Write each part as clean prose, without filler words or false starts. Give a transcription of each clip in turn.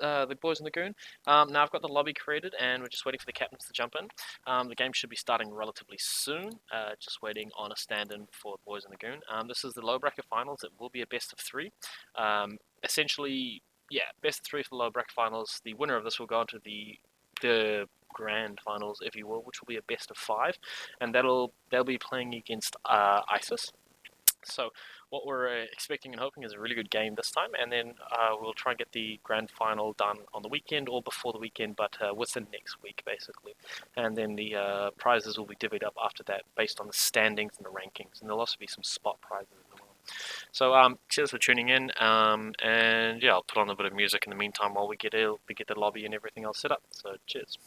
the boys in the Goon. Now I've got the lobby created, and we're just waiting for the captains to jump in. The game should be starting relatively soon. Just waiting on a stand-in for the boys in the Goon. This is the low bracket finals. It will be a best of 3. Essentially, yeah, best of 3 for the low bracket finals. The winner of this will go into the grand finals, if you will, which will be a best of 5, and they'll be playing against ISIS. So what we're expecting and hoping is a really good game this time, and then we'll try and get the grand final done on the weekend or before the weekend, but within next week basically. And then the prizes will be divvied up after that based on the standings and the rankings, and there'll also be some spot prizes as well. So cheers for tuning in, and yeah, I'll put on a bit of music in the meantime while we get the lobby and everything else set up. So cheers.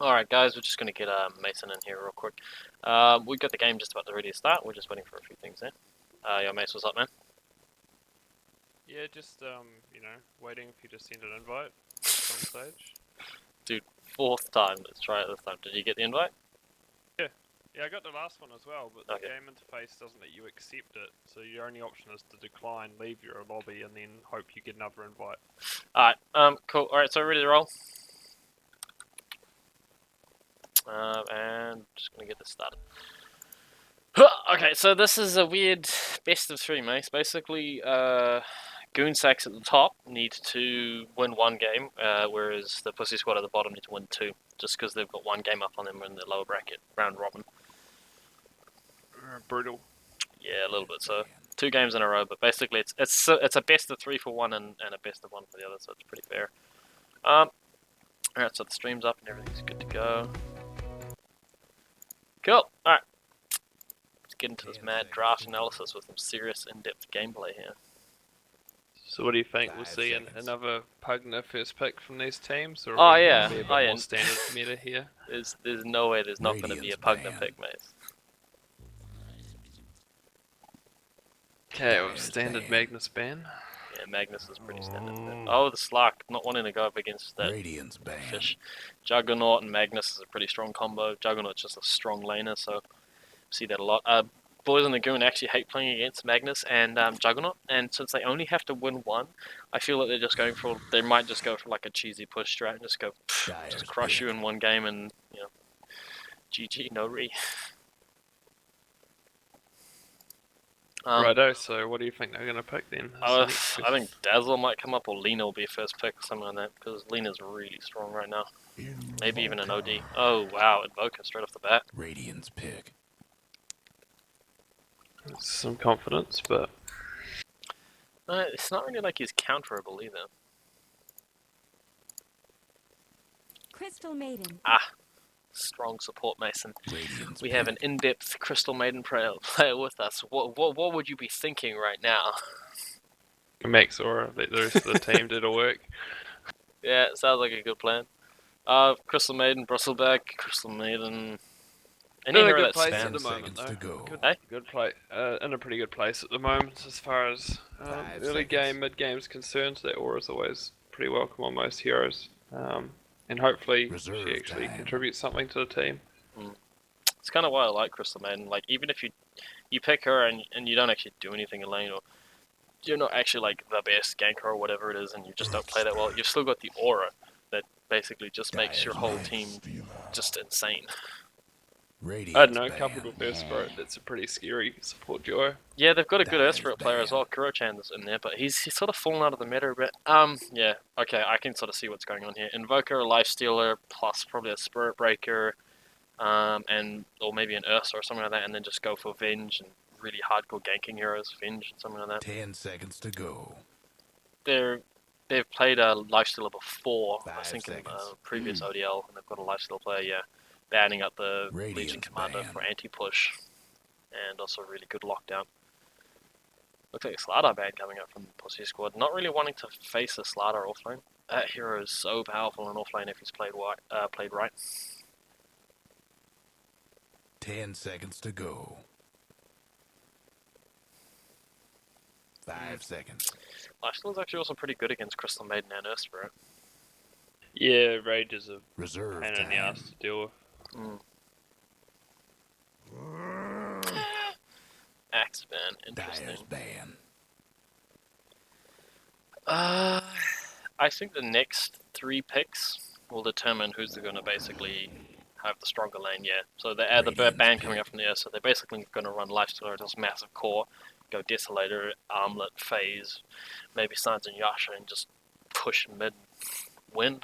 Alright guys, we're just going to get Mason in here real quick. We've got the game just about ready to start, we're just waiting for a few things there. Yo Mace, what's up man? Yeah, just you know, waiting for you to send an invite on stage. Dude, 4th time, let's try it this time. Did you get the invite? Yeah, I got the last one as well, but the Okay. game interface doesn't let you accept it, so your only option is to decline, leave your lobby, and then hope you get another invite. Alright, cool. Alright, so ready to roll? And just going to get this started. Okay, so this is a weird best of 3, Mace. Basically, Goon Sacks at the top need to win 1 game, whereas the PSquad at the bottom need to win 2, just because they've got 1 game up on them in the lower bracket, round robin. Brutal. Yeah, a little bit. So 2 games in a row, but basically it's a best of 3 for one and a best of 1 for the other, so it's pretty fair. Alright, so the stream's up and everything's good to go. Cool. Alright. Let's get into this mad draft analysis with some serious in-depth gameplay here. So what do you think? We'll see another Pugner first pick from these teams, or Oh, will yeah. be a bit Oh, yeah. more standard meta here? There's no way there's not going to be a Pugner pick, mate. Okay, well, standard Magnus ban. Yeah, Magnus is pretty standard. Oh, the Slark not wanting to go up against that fish. Juggernaut and Magnus is a pretty strong combo. Juggernaut's just a strong laner, so see that a lot. Boys in the Goon actually hate playing against Magnus and Juggernaut, and since they only have to win 1, I feel like they're just going for. They might just go for like a cheesy push strat and just go, just crush you in 1 game and GG, no re. Righto, so what do you think they're going to pick then? I think Dazzle might come up, or Lena will be first pick, or something like that, because Lena's really strong right now. Maybe even an OD. Oh wow, Invoker straight off the bat. Radiant's pick. Some confidence, but it's not really like he's counterable either. Crystal Maiden. Strong support, Mason. Radiant's We have an in-depth Crystal Maiden player with us. What would you be thinking right now? Max Aura, let the rest of the team do the work. Yeah, it sounds like a good plan. Crystal Maiden, Bristleback, Crystal Maiden. Any in a hero good that place spams. at the moment, though. Hey? Good play. In a pretty good place at the moment, as far as early game, mid game is concerned. That Aura is always pretty welcome on most heroes, and hopefully she actually contributes something to the team. It's kind of why I like Crystal Maiden. Like, even if you pick her and you don't actually do anything in lane, or you're not actually like the best ganker or whatever it is, and you just don't play that well, you've still got the aura that basically just makes your whole team just insane. I don't know, coupled with Earth Spirit, that's a pretty scary support duo. Yeah, they've got a good Earth Spirit player as well. Kuro-chan's in there, but he's sort of fallen out of the meta a bit. Yeah, okay, I can sort of see what's going on here. Invoker, Lifestealer, plus probably a Spirit Breaker, or maybe an Ursa or something like that, and then just go for Venge and really hardcore ganking heroes, Venge and something like that. 10 seconds to go. They've played a Lifestealer before, 5 I think in seconds. previous ODL, and they've got a Lifestealer player, yeah, banning up the Legion Commander for anti-push, and also really good lockdown. Looks like a Slardar ban coming up from the PSquad. Not really wanting to face a Slardar offlane. That hero is so powerful in offlane if he's played right. 10 seconds to go. 5 seconds. Lifestealer's actually also pretty good against Crystal Maiden and Earth Spirit. Yeah, Rage is a Reserve pain in the ass to deal with. Axe ban, interesting. Dyer's ban. I think the next 3 picks will determine who's going to basically have the stronger lane, yeah. So they add the ban coming up from there, so they're basically going to run Lifestealer as massive core, go Desolator, Armlet, Phase, maybe Signs and Yasha, and just push mid, win.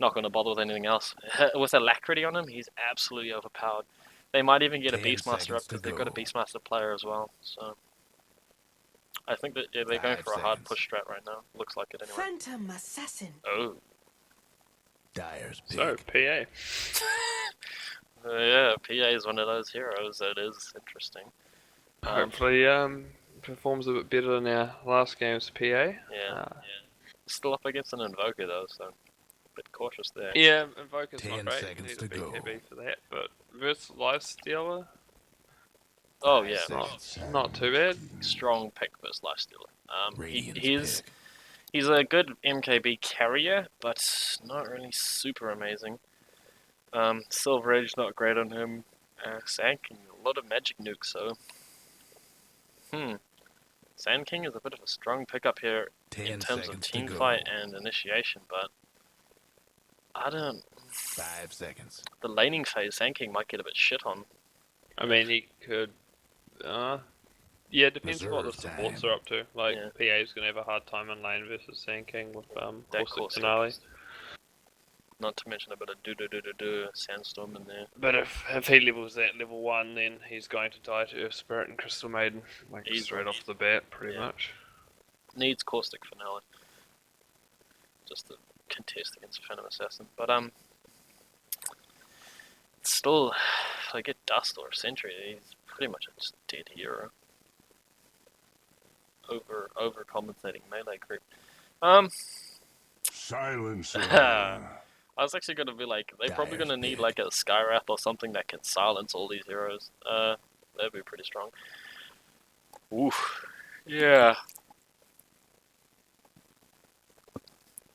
Not going to bother with anything else. With Alacrity on him, he's absolutely overpowered. They might even get a Beastmaster up because they've got a Beastmaster player as well, so I think that they're going for a hard push strat right now. Looks like it anyway. Phantom Assassin. Oh. Dyer's pick. So, PA. Yeah, PA is one of those heroes that is interesting. Hopefully, performs a bit better than our last game's PA. Yeah. Still up against an Invoker though, so Bit cautious there. Yeah, Invoker's 10 not great. seconds Need to a go. BKB for that, but versus Lifestealer, Oh 5 yeah, seconds. not too bad. strong pick versus Lifestealer. Radiant's He's pick. a good MKB carrier, but not really super amazing. Silver Age not great on him. Sand King, a lot of magic nukes, so Sand King is a bit of a strong pickup here 10 in terms of seconds to team go. fight and initiation, but I don't. 5 seconds. The laning phase, Sand King might get a bit shit on. I mean, he could. Yeah, depends what the Reserve supports time. are up to. Like, Yeah. PA's gonna have a hard time in lane versus Sand King with That Caustic course, Finale. not to mention a bit of do sandstorm in there. But if he levels that level 1, then he's going to die to Earth Spirit and Crystal Maiden, like Easily. straight off the bat, pretty Yeah. much. Needs caustic finale, just to contest against Phantom Assassin. But still, if I get Dust or Sentry, he's pretty much a just dead hero. Overcompensating melee creep. Silence. I was actually gonna be like, they're probably gonna need like a Skywrath or something that can silence all these heroes. That'd be pretty strong. Oof. Yeah.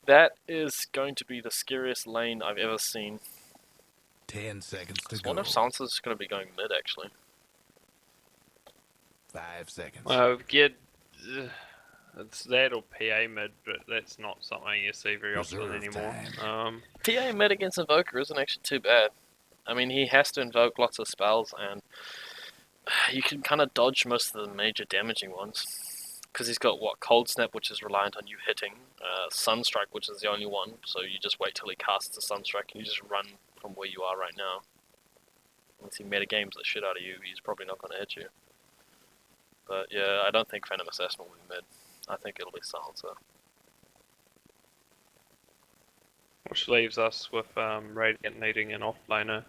That is going to be the scariest lane I've ever seen. 10 seconds to I go. wonder if Silencer's gonna be going mid actually. 5 seconds. Well, get it's that or PA mid, but that's not something you see very often Reserve anymore. time. PA mid against Invoker isn't actually too bad. I mean, he has to invoke lots of spells, and you can kind of dodge most of the major damaging ones. Because he's got, what, Cold Snap, which is reliant on you hitting, Sunstrike, which is the only one, so you just wait till he casts a Sunstrike and you just run from where you are right now. Once he metagames the shit out of you, he's probably not going to hit you. But yeah, I don't think Phantom Assassin will be mid. I think it'll be Silencer. Which leaves us with Radiant needing an offlaner.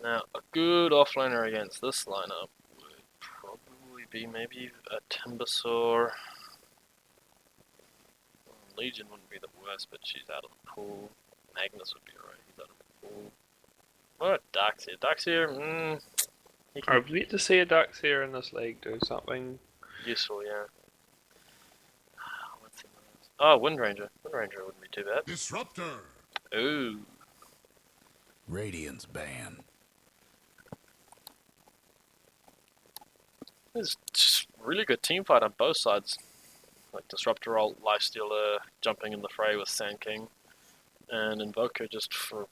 Now, a good offlaner against this lineup would probably be maybe a Timbersaur. Legion wouldn't be the worst, but she's out of the pool. Magnus would be alright, he's out of the pool. What, Darkseer? Darkseer, he can I've yet to see a Darkseer in this league do something. be useful, yeah. What's in those? Oh, Windranger. Windranger wouldn't be too bad. Disruptor. Ooh. Radiant's ban. It's just really good team fight on both sides. Like Disruptor ult, Lifestealer jumping in the fray with Sand King, and Invoker just for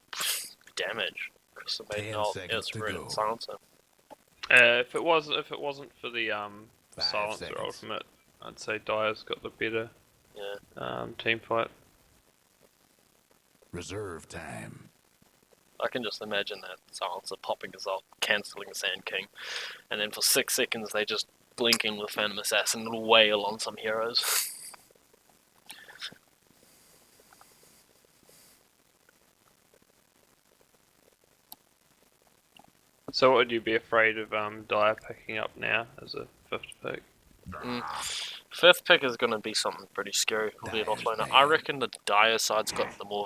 damage. Crystal Maiden 10 ult, seconds it's to rude go. and Silencer. If it wasn't for the 5 Silencer seconds. ultimate, I'd say Dire's got the better Yeah. team fight. Reserve time. I can just imagine that Silencer popping his ult, cancelling Sand King, and then for 6 seconds they just blink in with Phantom Assassin and wail on some heroes. So what would you be afraid of Dire picking up now as a 5th pick? Fifth pick is going to be something pretty scary. It'll be an Dire's offlaner. ban. I reckon the Dire side's got the more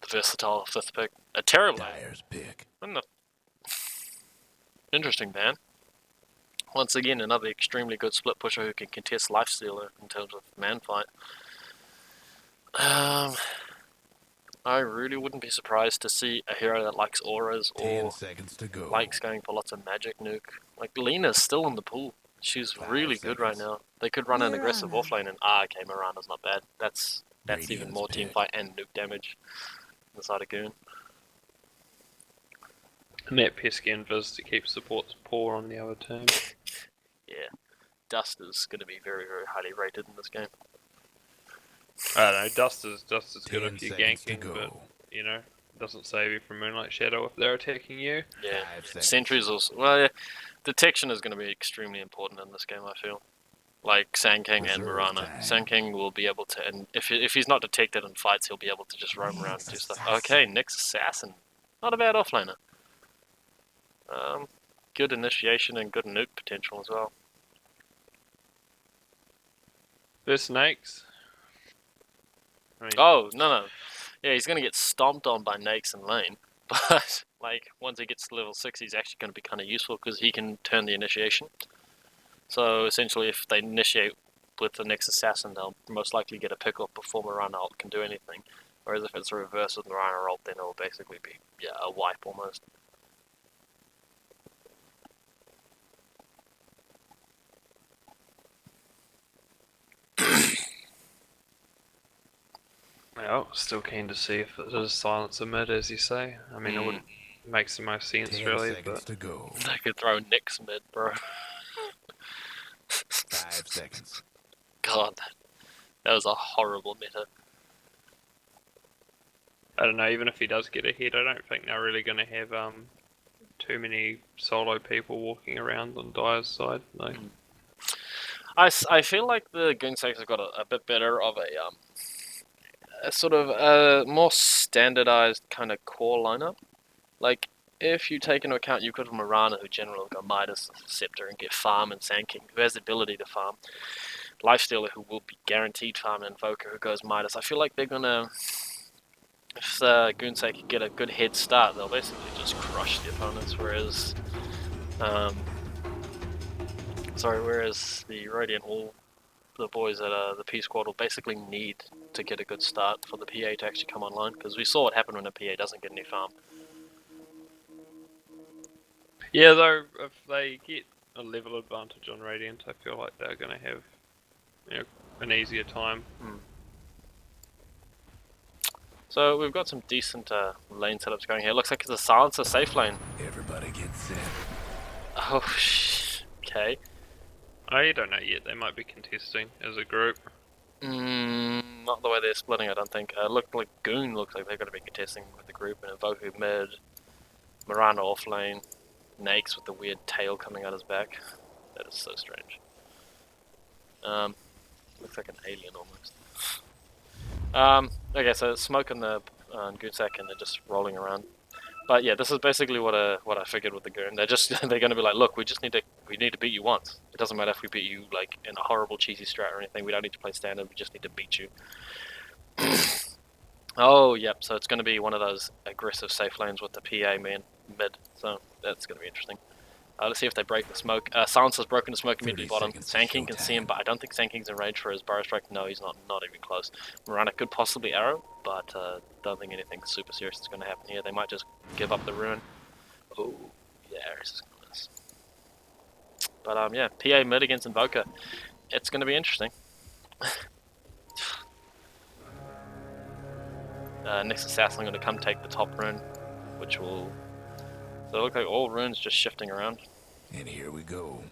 versatile fifth pick. A Terror Lane. Dire's pick. Interesting ban. Once again, another extremely good split pusher who can contest Lifestealer in terms of man fight. I really wouldn't be surprised to see a hero that likes auras 10 or seconds to go. likes going for lots of magic nuke. Like Lena's still in the pool. She's 5 really good right seconds. now. They could run an aggressive Mirana. offlane and okay, Mirana's not bad. That's even Radiant's more team pick. fight and nuke damage inside of Goon. And that pesky invis to keep supports poor on the other team. Yeah. Dust is going to be very, very highly rated in this game. I don't know, Dust is good 10 if you're seconds to ganking, go. but you know, doesn't save you from Moonlight Shadow if they're attacking you. Yeah. 5 seconds. Sentries also. Well, yeah. Detection is going to be extremely important in this game, I feel. Like Sand King and Reserve Mirana. time. Sand King will be able to, and if he's not detected in fights, he'll be able to just roam around and do stuff. Okay, Nyx Assassin. Not a bad offlaner. Good initiation and good nuke potential as well. 1st Snakes. I mean, Oh, no. Yeah, he's going to get stomped on by Nakes and Lane. But, like, once he gets to level 6, he's actually going to be kind of useful because he can turn the initiation. So, essentially, if they initiate with the next assassin, they'll most likely get a pick-up before Mirana ult can do anything. Whereas if it's a reverse with Mirana ult, then it'll basically be, yeah, a wipe almost. well, still keen to see if it is silencer mid, as you say. I mean, it wouldn't makes the most sense, 10 really, seconds but to go. They could throw Nyx mid, bro. 5 seconds. God, that was a horrible meta. I don't know, even if he does get ahead, I don't think they're really going to have too many solo people walking around on Dire's side. Like, I feel like the Goonsakes have got a bit better of a sort of a more standardized kind of core lineup. Like, if you take into account you've got Mirana, who generally got Midas, Scepter, and get farm, and Sand King, who has the ability to farm, Lifestealer, who will be guaranteed farm, and Invoker, who goes Midas. I feel like they're gonna, if the Goonsake get a good head start, they'll basically just crush the opponents, whereas whereas the Radiant will, the boys at the PSquad will basically need to get a good start for the PA to actually come online, because we saw what happened when a PA doesn't get any farm. yeah, though, if they get a level advantage on Radiant, I feel like they're going to have, you know, an easier time. So we've got some decent lane setups going here. Looks like it's a silencer safe lane. Everybody get set. Oh, okay. I don't know yet, they might be contesting as a group. Not the way they're splitting, I don't think. Look like Goon looks like they're going to be contesting with the group, and Invoker mid, Mirana off lane, Nakes with the weird tail coming out his back. That is so strange. Looks like an alien almost. Okay, so Smoke and the Goonsack, and they're just rolling around. But yeah, this is basically what I figured with the Goon. They're just they're going to be like, look, we need to beat you once. It doesn't matter if we beat you like in a horrible cheesy strat or anything. We don't need to play standard. We just need to beat you. Oh, yep. So it's going to be one of those aggressive safe lanes with the PA man mid. So that's going to be interesting. Let's see if they break the smoke. Silencer's broken the smoke immediately 30 bottom. seconds Sand to King can see him, showtime. but I don't think Sand King's in range for his Burrow Strike. No, he's not even close. Mirana could possibly arrow, but don't think anything super serious is going to happen here. They might just give up the rune. Oh, yeah, Ares is going to miss. But yeah, PA mid against Invoker. It's going to be interesting. Next assassin going to come take the top rune, which will... So it looks like all runes just shifting around. And here we go.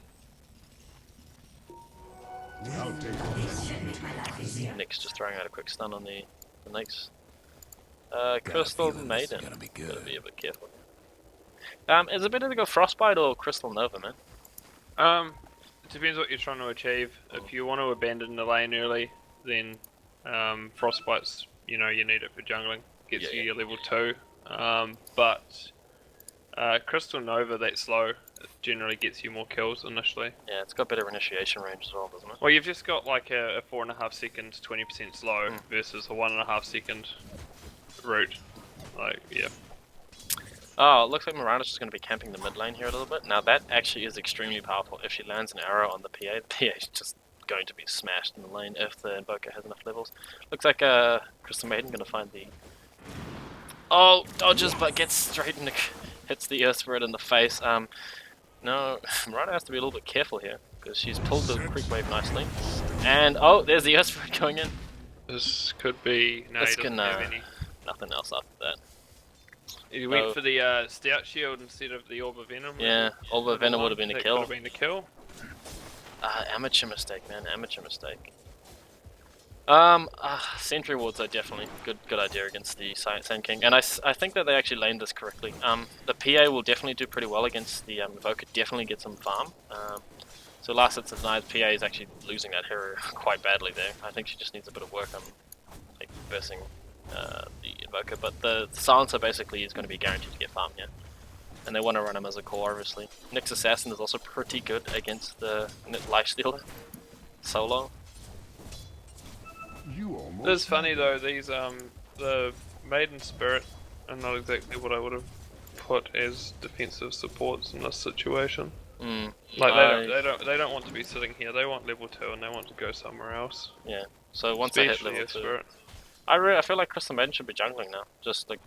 Nick's just throwing out a quick stun on the Nyx. Got a Crystal feeling this is Maiden. gonna be Gotta good. be a bit careful. Is it better to go Frostbite or Crystal Nova, man? It depends what you're trying to achieve. If you want to abandon the lane early, then Frostbite's, you know, you need it for jungling. Gets you your level 2. But Crystal Nova, that slow, it generally gets you more kills initially. Yeah, it's got better initiation range as well, doesn't it? Well, you've just got like a 4.5 second, 20% slow versus a 1.5 second route. Like, yeah. Oh, it looks like Mirana's just going to be camping the mid lane here a little bit. Now that actually is extremely powerful. If she lands an arrow on the PA is just going to be smashed in the lane if the Invoker has enough levels. Looks like Crystal Maiden going to find the... Oh, dodges, but gets straight in the... hits the Earth Spirit in the face. No, Mirana has to be a little bit careful here, because she's pulled the Creep Wave nicely. And, oh, there's the Earth Spirit going in. This could be... No, This he doesn't can, have any. nothing else after that. He went for the Stout Shield instead of the Orb of Venom. Yeah, Orb of Venom would have been a kill. That could have been a kill. Amateur mistake, man, amateur mistake. Sentry wards are definitely good idea against the Sand King, and I think that they actually laned this correctly. The PA will definitely do pretty well against the Invoker, definitely get some farm. So last hits of Knives, PA is actually losing that hero quite badly there. I think she just needs a bit of work on like versing the Invoker, but the Silencer basically is going to be guaranteed to get farm here. And they want to run him as a core, obviously. Nyx Assassin is also pretty good against the Lifestealer solo. You almost It's funny though, these the Maiden Spirit are not exactly what I would have put as defensive supports in this situation. Like they don't want to be sitting here. They want level 2 and they want to go somewhere else. Yeah. So once they hit Especially level a 2, Spirit. I feel like Crystal Maiden should be jungling now. Just like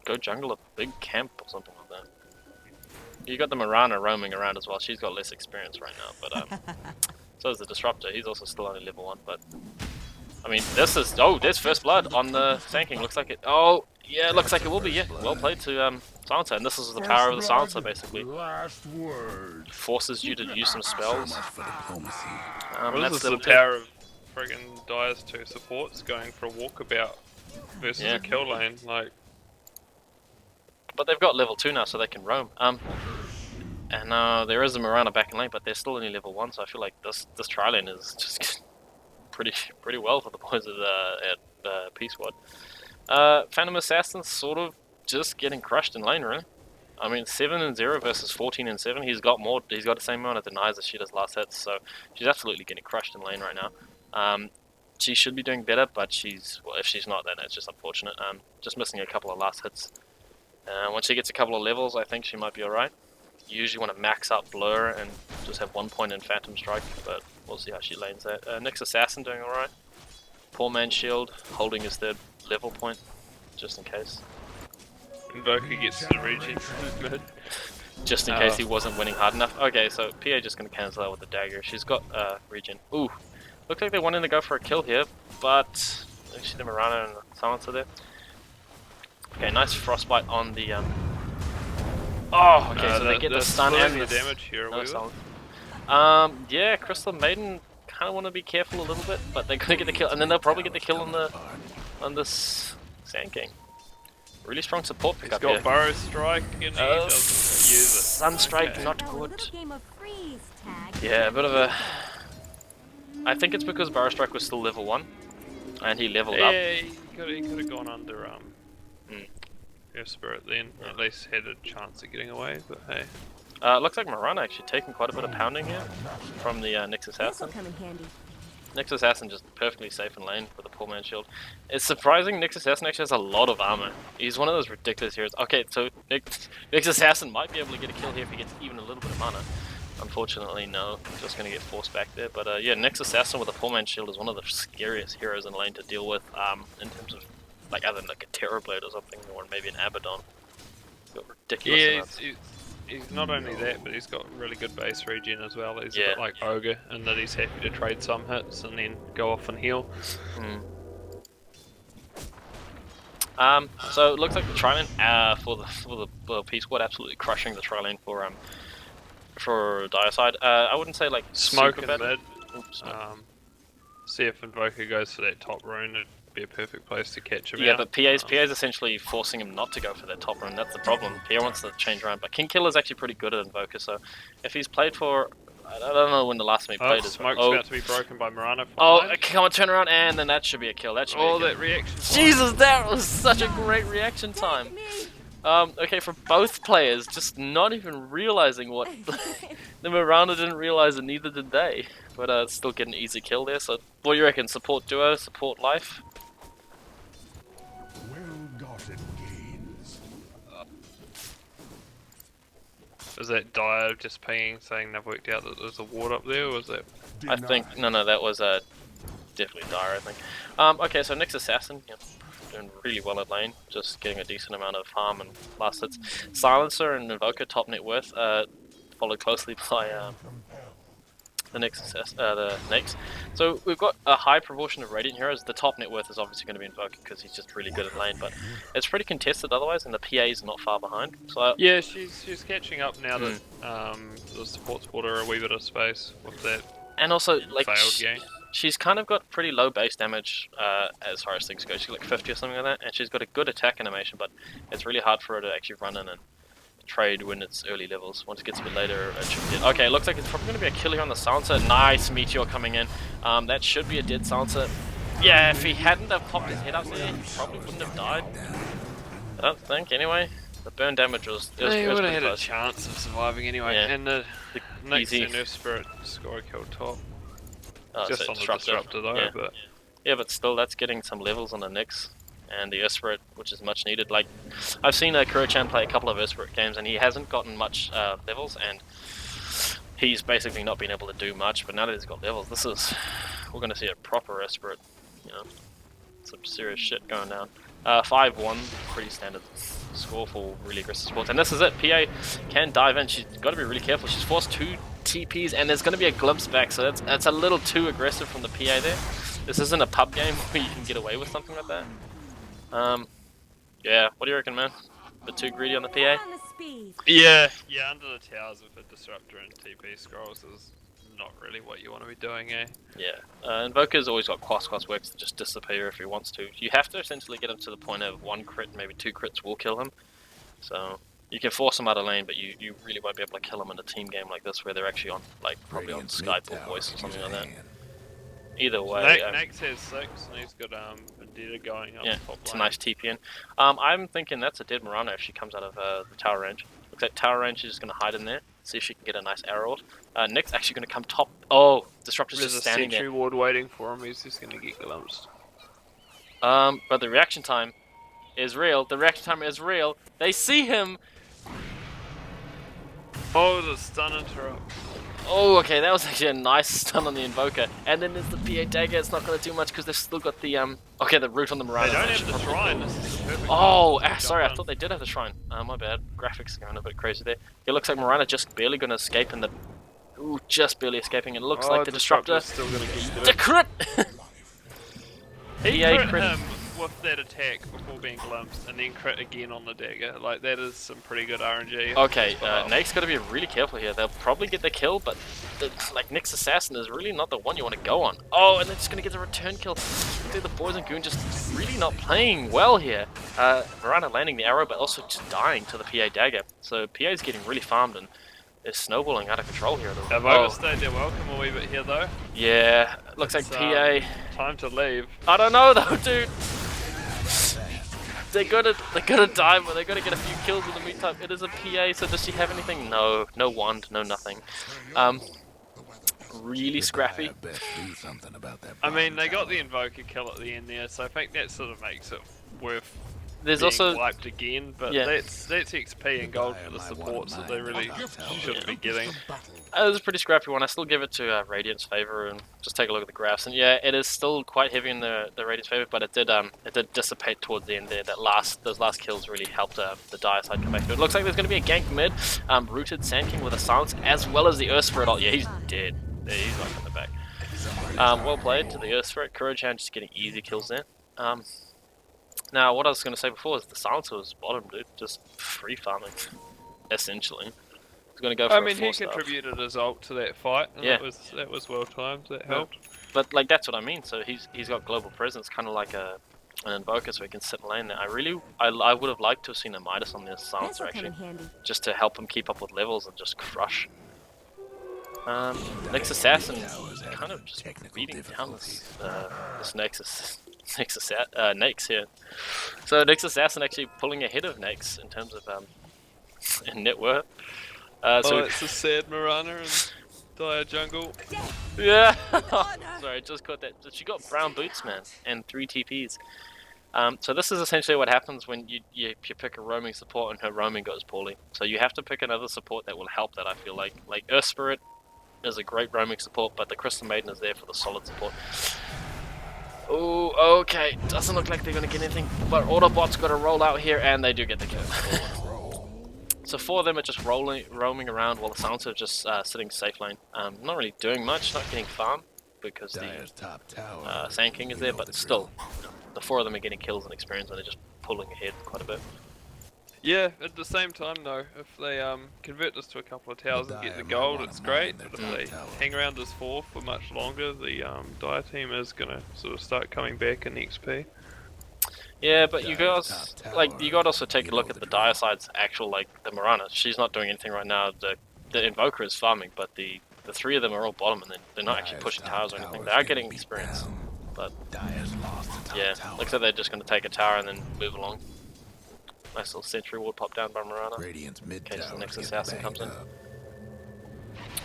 go jungle a big camp or something like that. You got the Mirana roaming around as well. She's got less experience right now, but so is the Disruptor. He's also still only level 1, but I mean, this is there's first blood on the Sand King. Looks like it. Oh, yeah, looks like it will be. Yeah, well played to Silencer, and this is the power of the Silencer basically. Last word. Forces you to use some So spells. much for diplomacy. Well, That's this is the level 2. power of friggin' Dire's 2 supports going for a walkabout versus Yeah. a kill lane. Like, But they've got level 2 now, so they can roam. And there is a Mirana back in lane, but they're still only level 1, so I feel like this tri lane is just pretty well for the boys at PSquad. Phantom Assassin's sort of just getting crushed in lane, really. I mean, 7-0 versus 14-7. He's got more. He's got the same amount of denies as she does last hits, so she's absolutely getting crushed in lane right now. She should be doing better, but if she's not, then it's just unfortunate. Just missing a couple of last hits. Once she gets a couple of levels, I think she might be alright. You usually want to max out Blur and just have 1 point in Phantom Strike, but we'll see how she lanes that. Nyx Assassin doing alright. Poor Man Shield holding his 3rd level point, just in case. Invoker gets to the regen mid. Just in case he wasn't winning hard enough. Okay, so PA just going to cancel out with the dagger. She's got regen. Ooh, looks like they wanted to go for a kill here, but actually the Mirana and the Silencer there. Okay, nice frostbite on the Oh, okay, so they get the stun and the damage here. no silence. Yeah, Crystal Maiden kind of want to be careful a little bit, but they're gonna get the kill, and then they'll probably get the kill on this Sand King. Really strong support He's pickup got here. Burrow Strike and he doesn't use it. Sunstrike, Okay. not A good. little game of freeze tag. Yeah, a bit of a. I think it's because Burrow Strike was still level 1, and he leveled up. Yeah, he could have gone under Earth Spirit then. At least had a chance of getting away, but hey. Looks like Mirana actually taking quite a bit of pounding here from the Nyx This'll Assassin. come in handy. Nyx Assassin just perfectly safe in lane with a poor man shield. It's surprising Nyx Assassin actually has a lot of armor. He's one of those ridiculous heroes. Okay, so Nyx Assassin might be able to get a kill here if he gets even a little bit of mana. Unfortunately, no. Just going to get forced back there. But yeah, Nyx Assassin with a poor man shield is one of the scariest heroes in lane to deal with in terms of, like, other than like a Terrorblade or something, or maybe an Abaddon. Got ridiculous amounts. He's not only that, but he's got really good base regen as well. He's a Yeah. bit like Ogre, in that he's happy to trade some hits and then go off and heal. So it looks like the tri-lane for the PSquad absolutely crushing the tri-lane for Diocide. I wouldn't say like Smoke super in bad. mid. Oops. See if Invoker goes for that top rune, it'd be a perfect place to catch him Yeah, out. but PA's essentially forcing him not to go for that top run. That's the problem. PA wants to change around, but King Killer's actually pretty good at Invoker, so if he's played for... I don't know when the last time he played is. Smoke's about to be broken by Mirana. Come on, turn around, and then that should be a kill. That should be a kill. that reaction. Jesus, that was such a great reaction time. Okay, for both players, just not even realizing what... the Miranda didn't realize and neither did they. But still get an easy kill there, so what do you reckon? Support duo, support life? Well-gotten gains. Is that Dire just pinging saying they've worked out that there's a ward up there, or was that... I think... No, that was definitely Dire, I think. Okay, so Nyx Assassin, yeah, doing really well at lane, just getting a decent amount of farm and last hits. Silencer and Invoker, top net worth, followed closely by the Nyx. So we've got a high proportion of Radiant heroes. The top net worth is obviously going to be Invoker because he's just really good at lane, but it's pretty contested otherwise, and the PA is not far behind. So Yeah, she's catching up now that the support's bought her a wee bit of space with that and also like failed game. she's kind of got pretty low base damage as far as things go. She's like 50 or something like that, and she's got a good attack animation, but it's really hard for her to actually run in and trade when it's early levels. Once it gets a bit later, it should be dead. Okay, looks like it's probably going to be a kill here on the Silencer. Nice Meteor coming in. That should be a dead Silencer. Yeah, if he hadn't have popped his head up there, he probably wouldn't have died. I don't think, anyway. The burn damage was He pretty would have had a close. chance of surviving anyway. Yeah. And the Nyx easy. and Earth Spirit score a kill top. Oh, Just so on the Disruptor though, yeah. but... Yeah, but still, that's getting some levels on the Nyx and the Urspirit, which is much needed. Like, I've seen Kuro-chan play a couple of Urspirit games, and he hasn't gotten much levels, and he's basically not been able to do much. But now that he's got levels, we're going to see a proper Urspirit. You know, some serious shit going down. 5-1, pretty standard score for really aggressive sports. And this is it. PA can dive in. She's got to be really careful. She's forced 2 TPs, and there's going to be a glimpse back, so that's a little too aggressive from the PA there. This isn't a pub game where you can get away with something like that. Yeah, what do you reckon, man? A bit too greedy on the PA? On the speed. Yeah, under the towers with a disruptor and TP scrolls is not really what you want to be doing, eh? Yeah, Invoker's always got Quas works to just disappear if he wants to. You have to essentially get him to the point of 1 crit, maybe 2 crits will kill him. So you can force him out of lane, but you really won't be able to kill him in a team game like this where they're actually on, like, probably on Skype or voice or something like that. Either way, Nex has 6 and he's got Vendetta going up. yeah, top it's a lane. nice TP in. I'm thinking that's a dead Mirana if she comes out of the tower range. Looks like tower range, she's just going to hide in there, see if she can get a nice arrow. Nyx actually going to come top. Oh, Disruptor's There's just a standing sentry there. ward waiting for him. He's just gonna get glimpsed. But the reaction time is real. The reaction time is real. They see him. Oh, the stun interrupt. Oh, okay, that was actually a nice stun on the Invoker. And then there's the PA dagger. It's not going to do much because they've still got the okay, the root on the Mirana. They don't so have should the probably shrine. kill. This is the perfect Oh, time to sorry, I jump thought they did have the shrine. My bad. Graphics are going a bit crazy there. It looks like Mirana just barely going to escape in the. Ooh, just barely escaping. It looks like the Disruptor. Still gonna get The crit! He PA crit crit. him with that attack before being glimpsed, and then crit again on the dagger. Like, that is some pretty good RNG. Okay, Nate's got to be really careful here. They'll probably get the kill, but like Nyx Assassin is really not the one you want to go on. Oh, and they're just going to get the return kill. I think the boys and Goon just really not playing well here. Mirana landing the arrow, but also just dying to the PA dagger. So PA's getting really farmed and is snowballing out of control here. They've overstayed their welcome a wee bit here, though. Yeah, looks like It's, PA. Time to leave. I don't know though, dude. They're gonna die, but they're gonna get a few kills in the meantime. It is a PA, so does she have anything? No, no wand, no nothing. Really scrappy. I mean, they got the Invoker kill at the end there, so I think that sort of makes it worth There's being also wiped again, but yeah. that's XP and gold for the supports that they really shouldn't be getting. It was a pretty scrappy one. I still give it to Radiant's favor, and just take a look at the graphs. And yeah, it is still quite heavy in the Radiant's favor, but it did dissipate towards the end there. Those last kills really helped the dire side come back to it. Looks like there's going to be a gank mid. Rooted Sand King with a silence, as well as the Earth Spirit. Oh yeah, he's dead. Yeah, he's not coming back. Well played to the Earth Spirit. Kuro-chan just getting easy kills there. Now, what I was going to say before is the silencer was bottom, dude. Just free farming, essentially. He's going to go for I mean, he 4-star. contributed his ult to that fight, and Yeah. that was well timed. That helped. But like that's what I mean. So he's got global presence, kind of like an Invoker, so he can sit in lane there. I would have liked to have seen a Midas on this This silencer will come actually, in handy. just to help him keep up with levels and just crush. Nyx Assassin kind of just beating down this Nyx here. So Nyx Assassin actually pulling ahead of Nyx in terms of in net worth. So It's a sad Mirana and Dire Jungle. yeah. Sorry, just caught that. She got brown boots, man, and 3 TPs. So this is essentially what happens when you pick a roaming support and her roaming goes poorly. So you have to pick another support that will help that, I feel like. Like Earth Spirit is a great roaming support, but the Crystal Maiden is there for the solid support. Oh, okay. Doesn't look like they're going to get anything, but Autobot's got to roll out here, and they do get the kill. So 4 of them are just roaming around while the Silencer is just sitting safe lane. Not really doing much, not getting farm, because the Sand King is there, but still, the 4 of them are getting kills and experience, and they're just pulling ahead quite a bit. Yeah, at the same time though, if they convert this to a couple of towers and get the gold, it's great. But if they hang around as 4 for much longer, the Dire team is gonna sort of start coming back in XP. Yeah, but you guys, like, you gotta also take a look at the Dire side's actual, like, the Mirana. She's not doing anything right now. The Invoker is farming, but the 3 of them are all bottom, and they're not actually pushing towers or anything. They are getting experience, but yeah, looks like they're just gonna take a tower and then move along. Nice little sentry ward pop down by Mirana. In case the next assassin comes in.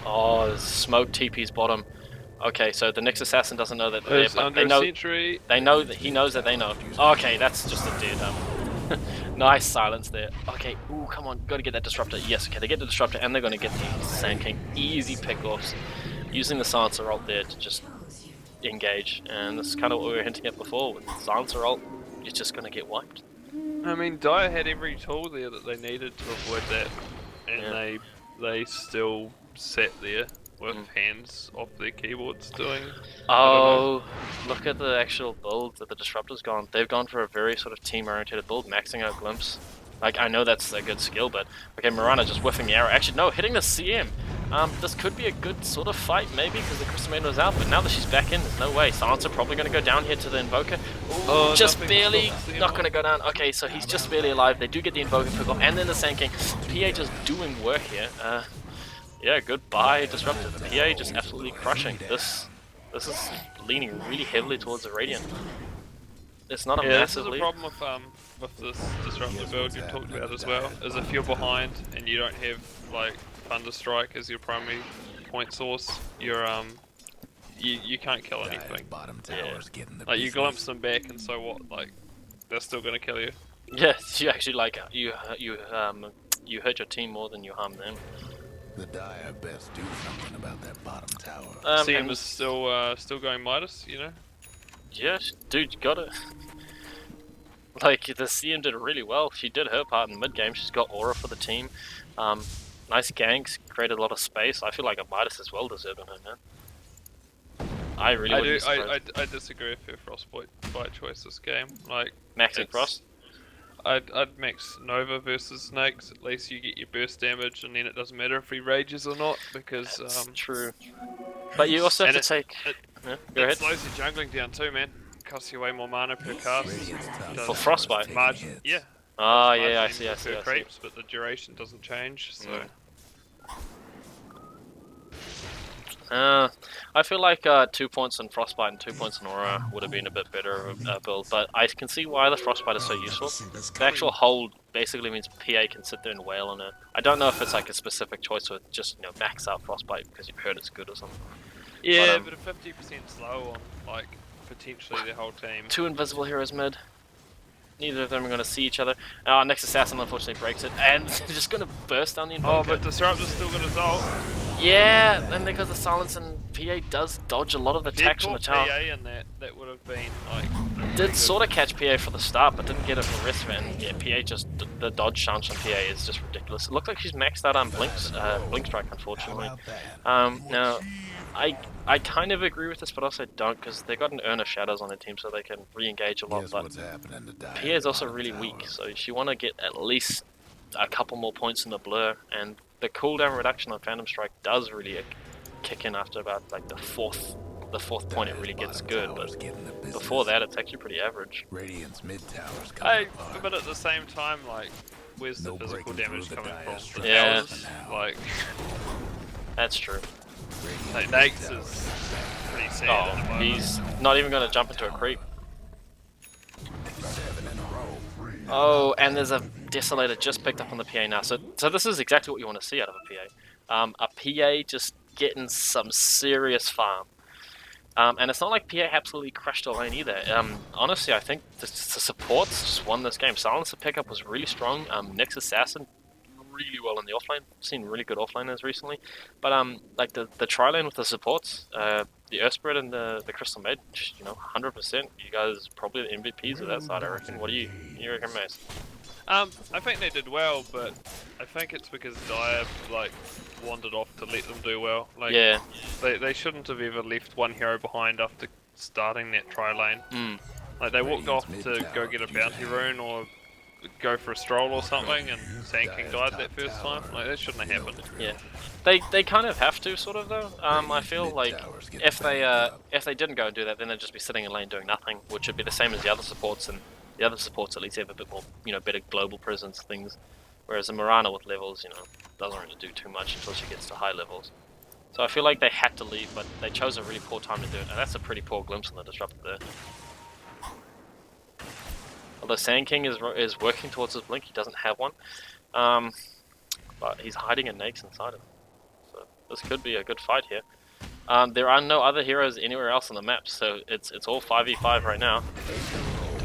Oh, there's smoke TP's bottom. Okay, so the Nyx assassin doesn't know that they're There's there, but under they a know. sentry. They know that he knows that they know. Okay, that's just a dead nice silence there. Okay, ooh, come on, gotta get that disruptor. Yes, okay, they get the disruptor and they're gonna get the Sand King. Easy pickoffs. Using the silencer ult there to just engage. And this is kind of what we were hinting at before. With silencer ult, you're just gonna get wiped. I mean, Dire had every tool there that they needed to avoid that, and Yeah. they still sat there with hands off their keyboards doing. Oh, look at the actual build that the Disruptor's gone. They've gone for a very sort of team-oriented build, maxing out Glimpse. Like, I know that's a good skill, but... Okay, Mirana just whiffing the arrow. Actually, no, hitting the CM. This could be a good sort of fight, maybe, because the Crystal Maiden was out, but now that she's back in, there's no way. Silencer probably going to go down here to the Invoker. Ooh, just barely not going to go down. Okay, so he's just barely alive. They do get the Invoker pick off, and then the Sand King. PA just doing work here. Yeah, goodbye, Disruptor. PA just absolutely crushing. This is leaning really heavily towards the Radiant. It's not a massive this is lead. a problem with this disruptor build you talked about as well, is if you're behind and you don't have like Thunderstrike as your primary point source, you're you can't kill anything. Like you glimpse them back and so what, like they're still gonna kill you. Yeah, you actually like you hurt your team more than you harm them. The Dire best do something about that bottom tower. CM And is still going Midas, you know? yeah, dude, you got it. Like, the CM did really well. She did her part in the mid game. She's got aura for the team. Nice ganks, created a lot of space. I feel like a Midas is well deserved on her, man. I really wouldn't be surprised. I disagree with her Frostbite fight choice this game. Like Maxing Frost? I'd max Nova versus Snakes. At least you get your burst damage, and then it doesn't matter if he rages or not because That's true. But you also have to take. Yeah, go ahead. It slows your jungling down too, man. Costs you way more mana per cast. For Frostbite? Margin, yeah. Ah, yeah, I see. Creeps, but the duration doesn't change, so. I feel like 2 points in Frostbite and 2 points in Aura would have been a bit better of a build, but I can see why the Frostbite is so useful. The actual hold basically means PA can sit there and wail on it. I don't know if it's like a specific choice or just, you know, max out Frostbite because you've heard it's good or something. Yeah, but a 50% slow on, like, potentially the whole team. 2 invisible heroes mid. Neither of them are going to see each other. Our next assassin unfortunately breaks it, and they're just going to burst down the Invoker. Oh, but Disruptor's still going to ult. Yeah, and because the silence and PA does dodge a lot of the attacks from the tower. PA in that would have been like. Did sort of catch PA for the start, but didn't get it for the rest of it. And yeah, PA just the dodge chance on PA is just ridiculous. It looks like she's maxed out on Blink Strike, unfortunately. Now, I kind of agree with this, but also don't, because they got an Urn of Shadows on their team, so they can re-engage a lot. But PA is also really weak, so you want to get at least a couple more points in the blur, and the cooldown reduction on Phantom Strike does really kick in after about like the fourth point. It really gets good, but before that, it's actually pretty average. But at the same time, like, where's the physical damage coming from? Yeah, like that's true. Like, Nax is pretty sad at the moment. He's not even going to jump into a creep. Oh, and there's a Desolator just picked up on the PA now. So this is exactly what you want to see out of a PA. A PA just getting some serious farm. And it's not like PA absolutely crushed the lane either. Honestly, I think the supports just won this game. Silencer pickup was really strong. Nyx Assassin really well in the offlane. Seen really good offlaners recently. But like the tri lane with the supports, the Earth Spirit and the Crystal Maid, you know, 100%. You guys probably the MVPs of that side, I reckon. What do you reckon, Mace? I think they did well, but I think it's because Dire like wandered off to let them do well. Like, yeah, they shouldn't have ever left one hero behind after starting that tri lane. Like they walked off to go get a bounty rune or go for a stroll or something, and Sand King died that first time. Like that shouldn't have happened. Yeah, they kind of have to, sort of though. I feel like if they didn't go and do that, then they'd just be sitting in lane doing nothing, which would be the same as the other supports, and the other supports at least have a bit more, you know, better global presence things. Whereas a Mirana with levels, you know, doesn't really do too much until she gets to high levels. So I feel like they had to leave, but they chose a really poor time to do it, and that's a pretty poor glimpse on the Disruptor there. Although Sand King is working towards his blink, he doesn't have one. But he's hiding a Nax inside him. So this could be a good fight here. There are no other heroes anywhere else on the map, so it's all 5v5 right now.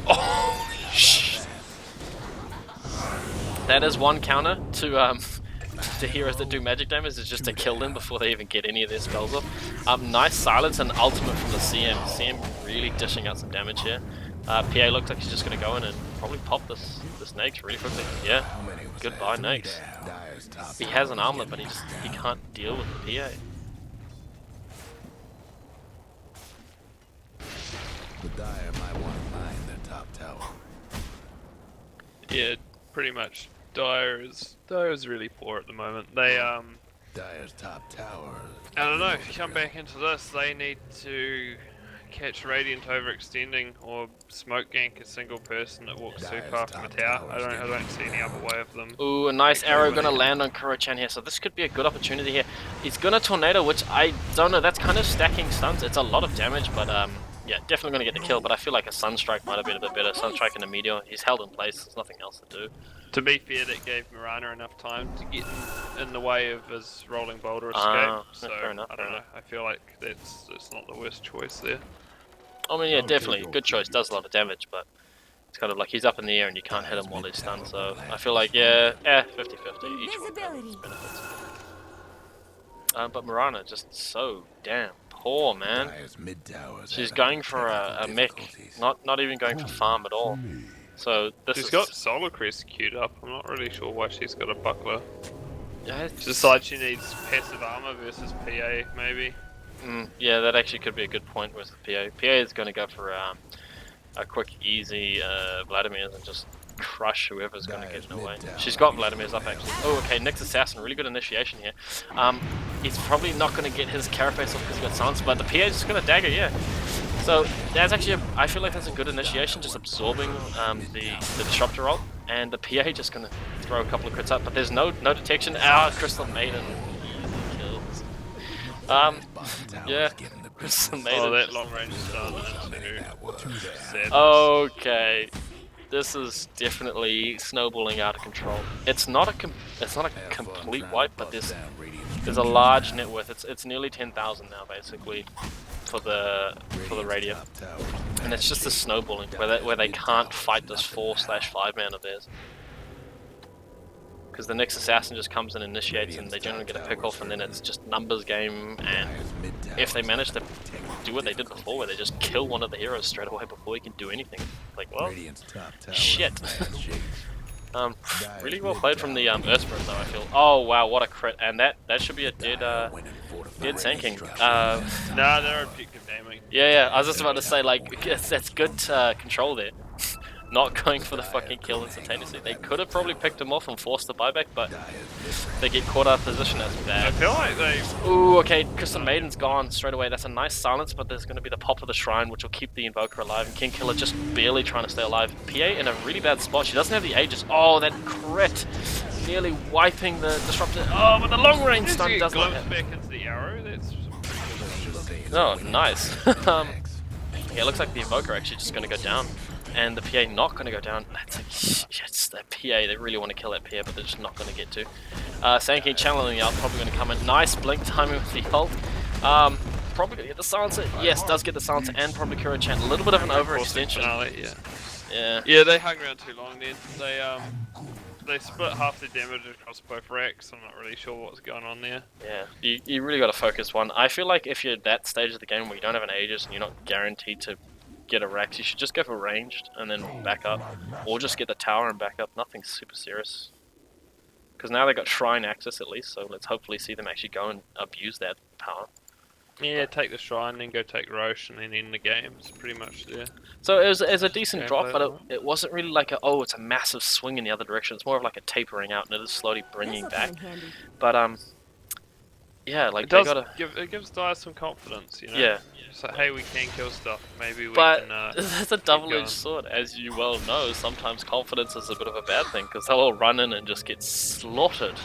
Oh, shit. That is one counter to heroes that do magic damage, is just to kill them before they even get any of their spells off. Nice silence and ultimate from the CM. CM really dishing out some damage here. PA looks like he's just going to go in and probably pop this Nags really quickly. Yeah, goodbye Nags. He has an armlet, but he can't deal with the PA. The Dire might want to mine their top tower. Yeah, pretty much. Dire is really poor at the moment. They Dire's top tower. I don't know. Come back into this, they need to catch Radiant overextending or smoke gank a single person that walks too far from a tower. I don't see any other way of them. Ooh, a nice arrow gonna land on Kuro-chan here, so this could be a good opportunity here. He's gonna tornado, which I don't know. That's kind of stacking stuns. It's a lot of damage, but yeah, definitely gonna get the kill. But I feel like a Sunstrike might have been a bit better. Sunstrike and a Meteor. He's held in place. There's nothing else to do. To be fair, that gave Mirana enough time to get in the way of his rolling boulder escape. So fair enough, I don't know. I feel like it's not the worst choice there. I mean, yeah, definitely good choice. Does a lot of damage, but it's kind of like he's up in the air and you can't hit him while he's stunned. So I feel like 50-50. Each one has its benefits. But Mirana just so damn poor, man. She's going for a mech, not even going for farm at all. So She's got Solar Crest queued up. I'm not really sure why she's got a buckler. Yeah, She decides she needs passive armor versus PA, maybe. Yeah, that actually could be a good point with the PA. PA is going to go for a quick, easy Vladimir's and just crush whoever's going to get in the way. She's got Vladimir's up actually. Oh, okay, next assassin, really good initiation here. He's probably not going to get his carapace off because he got silence, but the PA is just going to dagger, yeah. So that's actually, I feel like that's a good initiation, just absorbing the disruptor roll, and the PA just going to throw a couple of crits up, but there's no detection. Crystal Maiden kills. Yeah, Crystal Maiden. Oh, that long range stun. Okay, this is definitely snowballing out of control. It's not a complete wipe, but there's a large net worth. It's nearly 10,000 now basically for the Radiant, and it's just the snowballing where they can't fight this 4/5 man of theirs. Because the next assassin just comes and initiates and they generally get a pick off, and then it's just numbers game, and if they manage to do what they did before where they just kill one of the heroes straight away before he can do anything, like, well, shit. Really well played from the Earth Spirit though, I feel. Oh wow, what a crit, and that should be a dead Sand King. Nah, they're objective naming. Yeah, I was just about to say, like, that's good control there. Not going for the fucking kill instantaneously. They could have probably picked him off and forced the buyback, but they get caught out of position. That's bad. I feel like they... Ooh, okay, Crystal Maiden's gone straight away. That's a nice silence, but there's going to be the pop of the Shrine, which will keep the Invoker alive, and King Killer just barely trying to stay alive. PA in a really bad spot. She doesn't have the Aegis. Oh, that crit! Nearly wiping the Disruptor. Oh, but the long range stun does not hit. Back into the arrow. That's... Oh, nice. Yeah, it looks like the Invoker actually just going to go down. And the PA not going to go down. That's like, it's that PA. They really want to kill that PA, but they're just not going to get to. Sand King channeling out, probably going to come in. Nice blink timing with the ult. Probably going to get the silencer. Yes, does get the silencer and probably Kuro-chan. A little bit of an overextension. Yeah, they hung around too long then. They split half the damage across both racks. I'm not really sure what's going on there. Yeah, you really got to focus one. I feel like if you're at that stage of the game where you don't have an Aegis and you're not guaranteed to get a Rex, you should just go for ranged and then back up, or just get the tower and back up. Nothing super serious, because now they got Shrine access at least, so let's hopefully see them actually go and abuse that power. Yeah, take the Shrine, then go take Roche, and then end the game. It's pretty much there. So it was a decent drop, but it wasn't really like it's a massive swing in the other direction. It's more of like a tapering out, and it is slowly bringing back. But yeah, like it gives Dire some confidence, you know. Yeah. So hey, we can kill stuff. Maybe we can. But that's a double-edged sword, as you well know. Sometimes confidence is a bit of a bad thing because they'll all run in and just get slaughtered.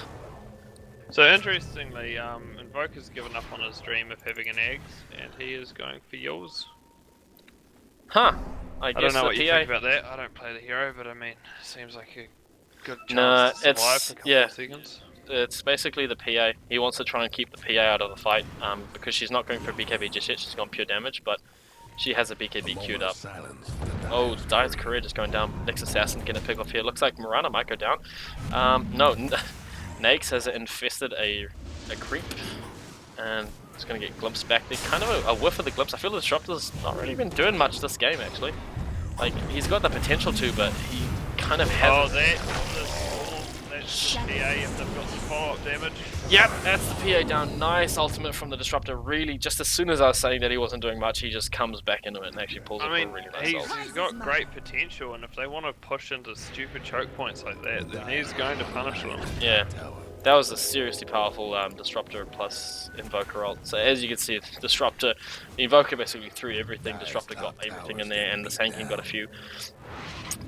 So interestingly, Invoker's given up on his dream of having an eggs, and he is going for yours. Huh? I don't know what you think about that. I don't play the hero, but I mean, it seems like a good chance to survive for a couple of seconds. It's basically the PA. He wants to try and keep the PA out of the fight because she's not going for BKB just yet. She's gone pure damage, but she has a BKB queued up. Oh, Dire's career just going down. Next assassin getting a pick off here. Looks like Mirana might go down. No, Nakes has infested a creep, and it's going to get glimpsed back there. Kind of a whiff of the glimpse. I feel the Disruptor's not really been doing much this game, actually. Like, he's got the potential to, but he kind of hasn't. That's the PA if they've got some follow-up damage. Yep, that's the PA down. Nice ultimate from the Disruptor. Really, just as soon as I was saying that he wasn't doing much, he just comes back into it and actually pulls up a really nice ult. He's got great potential, and if they want to push into stupid choke points like that, then he's going to punish them. Yeah. That was a seriously powerful Disruptor plus Invoker ult. So as you can see, Disruptor, the Invoker basically threw everything, Disruptor got everything in there, and the Sand King got a few.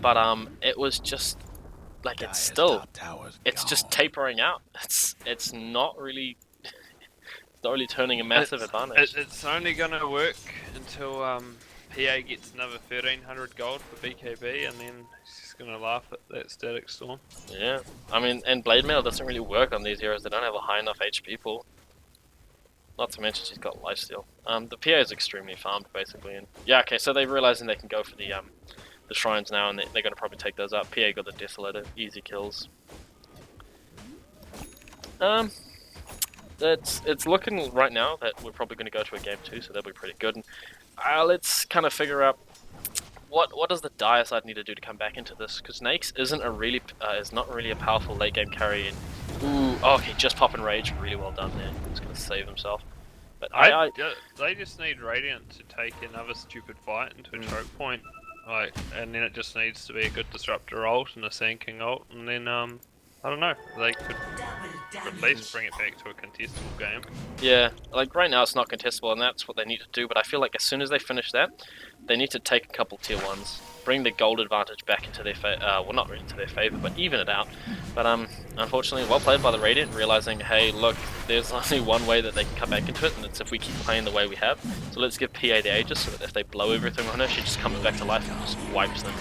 But it was just, like, it's just tapering out. It's not really, turning a massive advantage. It's only going to work until PA gets another 1300 gold for BKB, and then he's going to laugh at that Static Storm. Yeah, I mean, and Blade Mail doesn't really work on these heroes. They don't have a high enough HP pool. Not to mention she's got lifesteal. The PA is extremely farmed basically, and yeah, okay, so they're realizing they can go for the shrines now, and they're going to probably take those up. PA got the Desolator, easy kills. It's looking right now that we're probably going to go to a game 2, so that'll be pretty good. And, let's kind of figure out what does the Dire side need to do to come back into this, because Nakes is not really a powerful late game carry. And, ooh, okay, just pop and rage, really well done there. He's going to save himself. But they just need Radiant to take another stupid fight into a choke point, like, and then it just needs to be a good Disruptor ult and a Sand King ult, and then I don't know, they could at least bring it back to a contestable game. Yeah, like right now it's not contestable, and that's what they need to do, but I feel like as soon as they finish that, they need to take a couple tier 1s, bring the gold advantage back into their well, not really into their favor, but even it out. But unfortunately, well played by the Radiant, realizing, hey, look, there's only one way that they can come back into it, and it's if we keep playing the way we have. So let's give PA the Aegis, so that if they blow everything on her, she just comes back to life and just wipes them.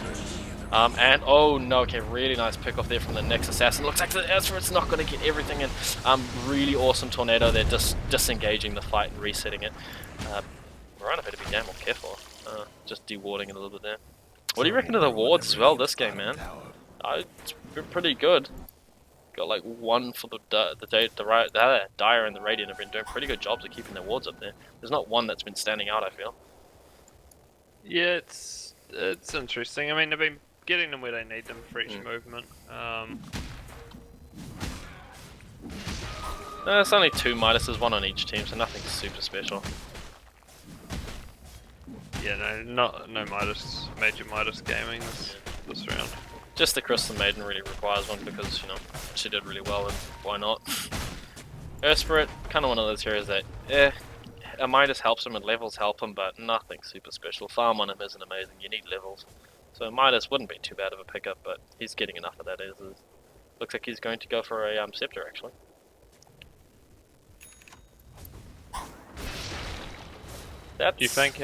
And oh no, okay, really nice pick off there from the next assassin. Looks like the Ezra's not going to get everything in. Really awesome tornado. They're just disengaging the fight and resetting it. Mirana better be damn well careful. Just dewarding it a little bit there. What do you reckon of the wards as well this game, man? It's been pretty good. Got like one for the Dire and the Radiant have been doing pretty good jobs of keeping their wards up there. There's not one that's been standing out, I feel. Yeah, it's interesting. I mean, they've been getting them where they need them for each movement. It's only 2 Midases, 1 on each team, so nothing super special. Yeah, no Midas, major Midas gaming this round. Just the Crystal Maiden really requires one because, you know, she did really well, and why not? Spirit, kind of one of those heroes that, a Midas helps him and levels help him, but nothing super special. Farm on him isn't amazing, you need levels. So Midas wouldn't be too bad of a pickup, but he's getting enough of that as is. Looks like he's going to go for a Scepter, actually. Do you think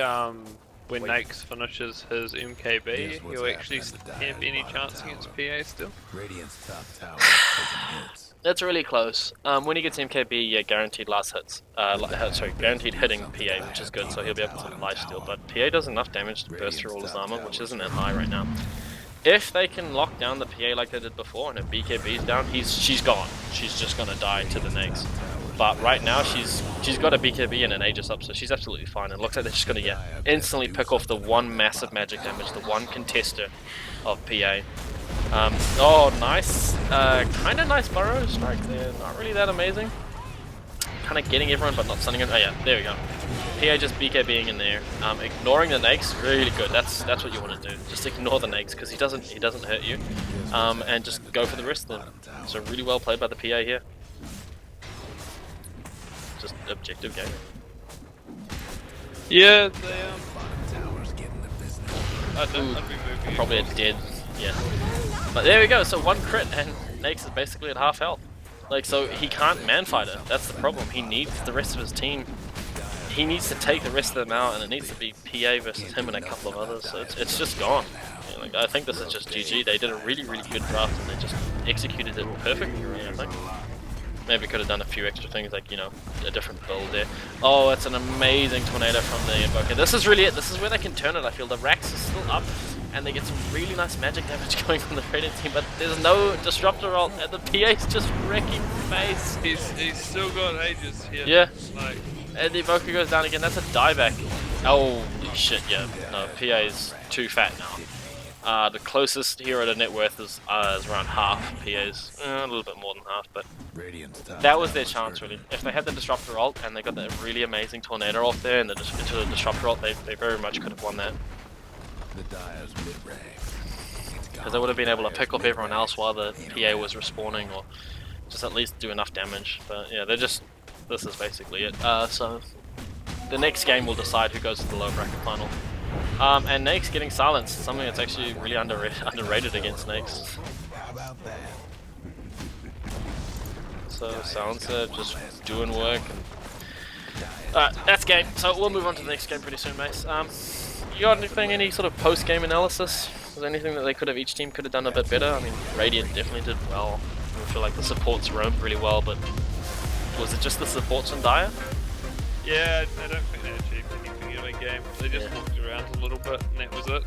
when Nakes finishes his MKB, he'll actually have any chance against PA still? Radiant's top tower taking hits. That's really close. When he gets MKB, yeah, guaranteed last hits. Guaranteed hitting PA, which is good, so he'll be able to lifesteal. But PA does enough damage to burst through all his armor, which isn't that high right now. If they can lock down the PA like they did before, and if BKB's down, she's gone. She's just gonna die to the Nakes. But right now, she's got a BKB and an Aegis up, so she's absolutely fine. And it looks like they're just gonna instantly pick off the one massive magic damage, the one contester of PA. Oh, nice. Kind of nice burrow strike there. Not really that amazing. Kind of getting everyone, but not stunning it. Oh yeah, there we go. PA just BKBing in there. Ignoring the Nakes, really good. That's what you want to do. Just ignore the Nakes because he doesn't hurt you. And just go for the rest of them. So really well played by the PA here. Just objective game. Yeah, they probably a dead. Yeah. But there we go. So one crit and Nakes is basically at half health. Like, so he can't man-fight her. That's the problem. He needs the rest of his team. He needs to take the rest of them out, and it needs to be PA versus him and a couple of others. So it's just gone. Yeah, like, I think this is just GG. They did a really, really good draft, and they just executed it perfectly, really, I think. Maybe could have done a few extra things, like, you know, a different build there. Oh, it's an amazing tornado from the Invoker. This is really it. This is where they can turn it, I feel. The Rax is still up, and they get some really nice magic damage going from the Radiant team, but there's no Disruptor ult, and the PA's just wrecking face. He's still got Aegis here. Yeah. Like, And the Invoker goes down again. That's a dieback. Oh, shit, yeah. No, PA is too fat now. The closest hero to net worth is around half PA's. A little bit more than half, but that was their chance, really. If they had the Disruptor ult and they got that really amazing Tornado ult there and into the Disruptor ult, they very much could have won that. Because they would have been able to pick up everyone else while the PA was respawning, or just at least do enough damage. But yeah, this is basically it. So the next game will decide who goes to the lower bracket final. And Nake's getting silenced, something that's actually really underrated against Nakes. So Silencer just doing work. Alright, that's game. So we'll move on to the next game pretty soon, Mace. You got anything, any sort of post-game analysis? Was there anything that each team could have done a bit better? I mean, Radiant definitely did well. I feel like the supports roamed really well, but was it just the supports on Dire? yeah, I don't think they achieved anything in the game. They just walked around a little bit, and that was it.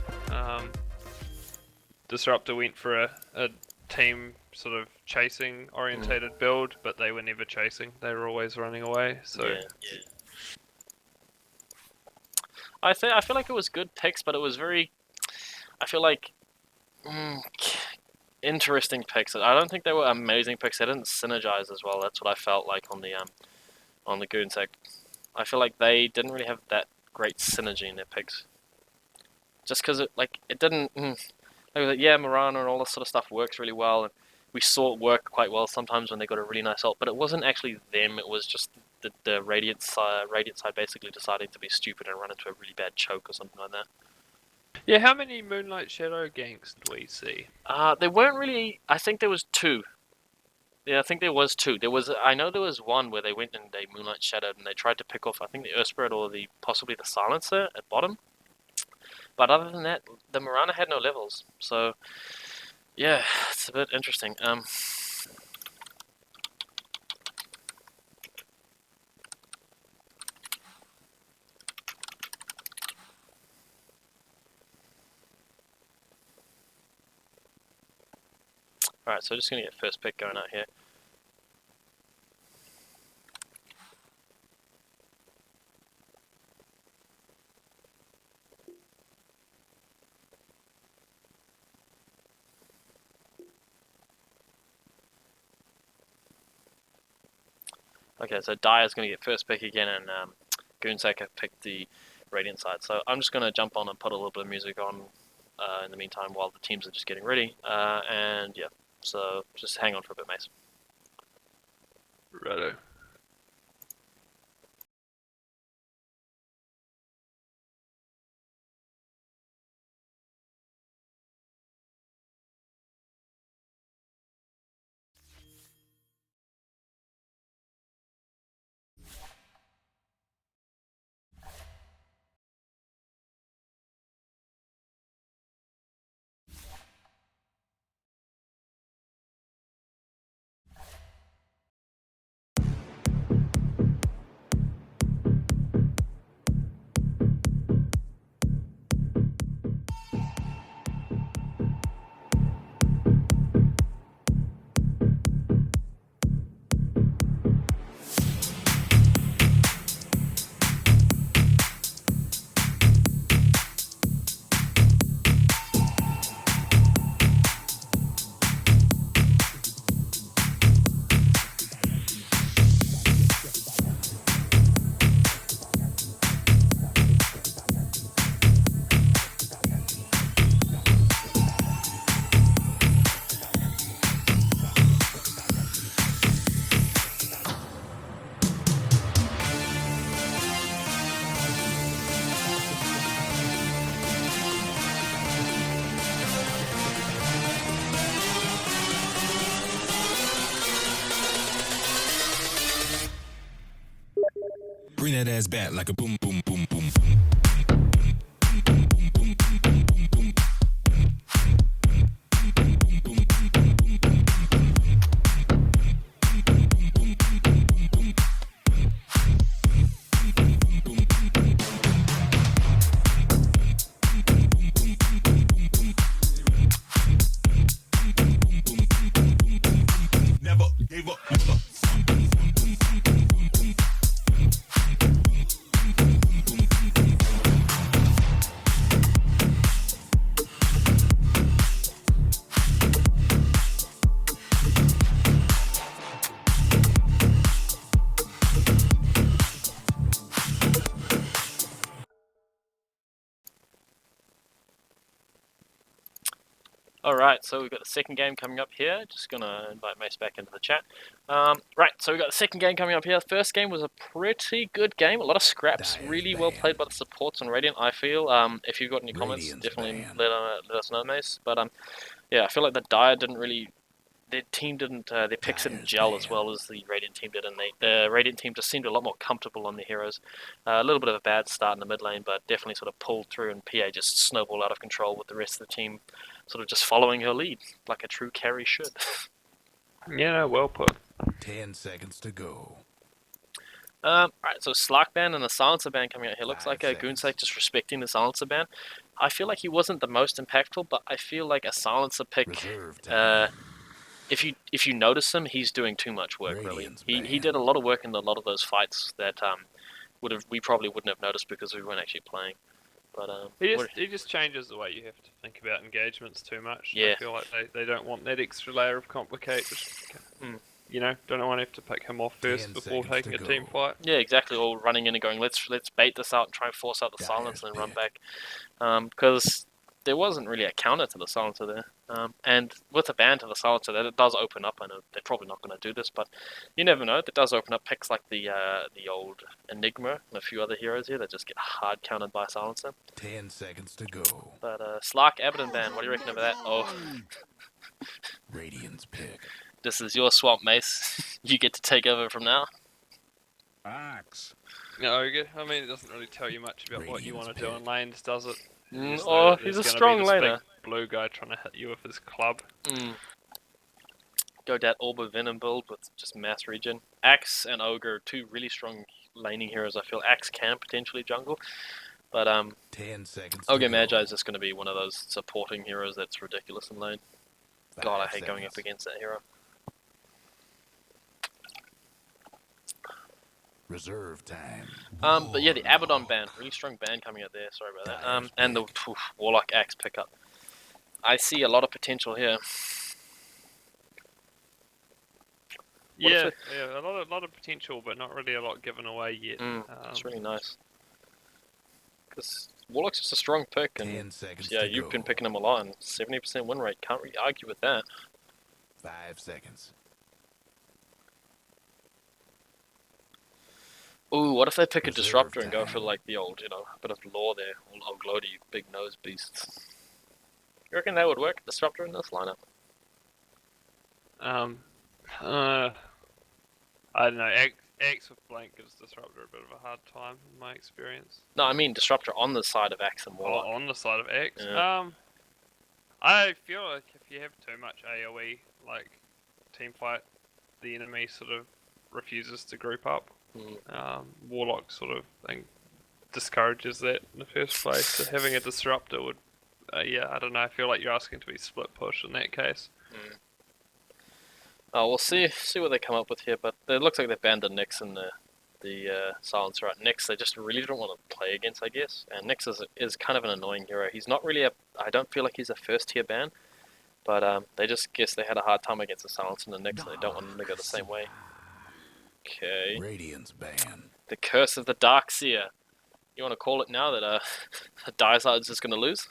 Disruptor went for a team sort of chasing orientated build, but they were never chasing. They were always running away. So Yeah. I feel like it was good picks, but it was very, I feel like, interesting picks. I don't think they were amazing picks. They didn't synergize as well. That's what I felt like on the Goon sec. I feel like they didn't really have that great synergy in their picks. Just because it didn't. Yeah, Mirana and all this sort of stuff works really well, and we saw it work quite well sometimes when they got a really nice ult. But it wasn't actually them. It was just the Radiant side basically deciding to be stupid and run into a really bad choke or something like that. yeah, how many Moonlight Shadow ganks did we see? There weren't really. I think there was two. Yeah, I think there was two. I know there was one where they went and they Moonlight Shadowed and they tried to pick off, I think, the Earth Spirit or possibly the Silencer at bottom. But other than that, the Mirana had no levels. So yeah, it's a bit interesting. Alright, so just gonna get first pick going out here. Okay, so Dire's going to get first pick again, and Goonsaka picked the Radiant side. So I'm just going to jump on and put a little bit of music on in the meantime while the teams are just getting ready. And yeah, so just hang on for a bit, Mace. Righto. Bring that ass back like a boom, boom, boom, boom, boom. Alright, so we've got the second game coming up here. Just gonna invite Mace back into the chat. Right, so we've got the second game coming up here. First game was a pretty good game. A lot of scraps. Dire's Really well played by the supports on Radiant, I feel. If you've got any comments, Radiant's definitely banned. let us know, Mace. But yeah, I feel like the Dire didn't really... Their team didn't... their picks didn't Dire's gel as banned. well as the Radiant team did. And the Radiant team just seemed a lot more comfortable on their heroes. A little bit of a bad start in the mid lane, but definitely sort of pulled through. And PA just snowballed out of control with the rest of the team sort of just following her lead, like a true carry should. Yeah, no, well put. 10 seconds to go. Right, so Slark ban and the Silencer ban coming out here. Looks 5 like a seconds. Goonsake just respecting the Silencer ban. I feel like he wasn't the most impactful, but I feel like a Silencer pick, Reserve time. if you notice him, he's doing too much work, really. Radiant's He banned. did a lot of work in a lot of those fights that we probably wouldn't have noticed because we weren't actually playing. But He just changes the way you have to think about engagements too much. Yeah. I feel like they don't want that extra layer of complicated. Hmm. You know, don't want to have to pick him off 10 first before seconds taking to a team go. fight. Yeah, exactly. Or running in and going, let's bait this out and try and force out the Dire's silence and then run pick. back. Because there wasn't really a counter to the silencer there. And with a ban to the silencer, that it does open up. I know they're probably not going to do this, but you never know. That does open up picks like the old Enigma and a few other heroes here that just get hard countered by silencer. 10 seconds to go. But Slark Abaddon ban, what do you reckon about that? Oh, Radiant's pick. this is your swamp, Mace. You get to take over from now. Axe. No, I mean, it doesn't really tell you much about what you want to do in lanes, does it? You just know Oh, that he's there's a gonna strong be this laner. big blue guy trying to hit you with his club. Go that Orb of Venom build with just mass regen. Axe and Ogre are two really strong laning heroes. I feel Axe can potentially jungle, but 10 seconds Ogre to Magi go. is just going to be one of those supporting heroes that's ridiculous in lane. God, I hate going up against that hero. Reserve time. But yeah, the Abaddon ban, really strong ban coming out there. Sorry about that. And the Warlock Axe pickup. I see a lot of potential here. What if Yeah, a lot of potential, but not really a lot given away yet. It's really nice. Because Warlock's just a strong pick, 10 and seconds yeah, to you've go. been picking him a lot, and 70% win rate. Can't really argue with that. 5 seconds. Ooh, what if they pick a Reserve disruptor and go time. for like the old, a bit of lore there, old gloaty big nose beasts. You reckon that would work, disruptor in this lineup? I don't know. X with blank gives disruptor a bit of a hard time in my experience. No, I mean disruptor on the side of Axe and Warlock. On the side of X. Yeah. I feel like if you have too much AoE, like team fight, the enemy sort of refuses to group up. Warlock sort of discourages that in the first place. So having a disruptor would, yeah, I don't know. I feel like you're asking to be split push in that case. Oh, we'll see what they come up with here, but it looks like they banned the Nyx and the Silencer out. Nyx, they just really don't want to play against, I guess. And Nyx is kind of an annoying hero. He's not really I don't feel like he's a first tier ban, but they just guess they had a hard time against the Silencer and the Nyx, and they don't want them to go the same way. Okay. Radiant's ban. The Curse of the Darkseer. You want to call it now that Dysard's just going to lose?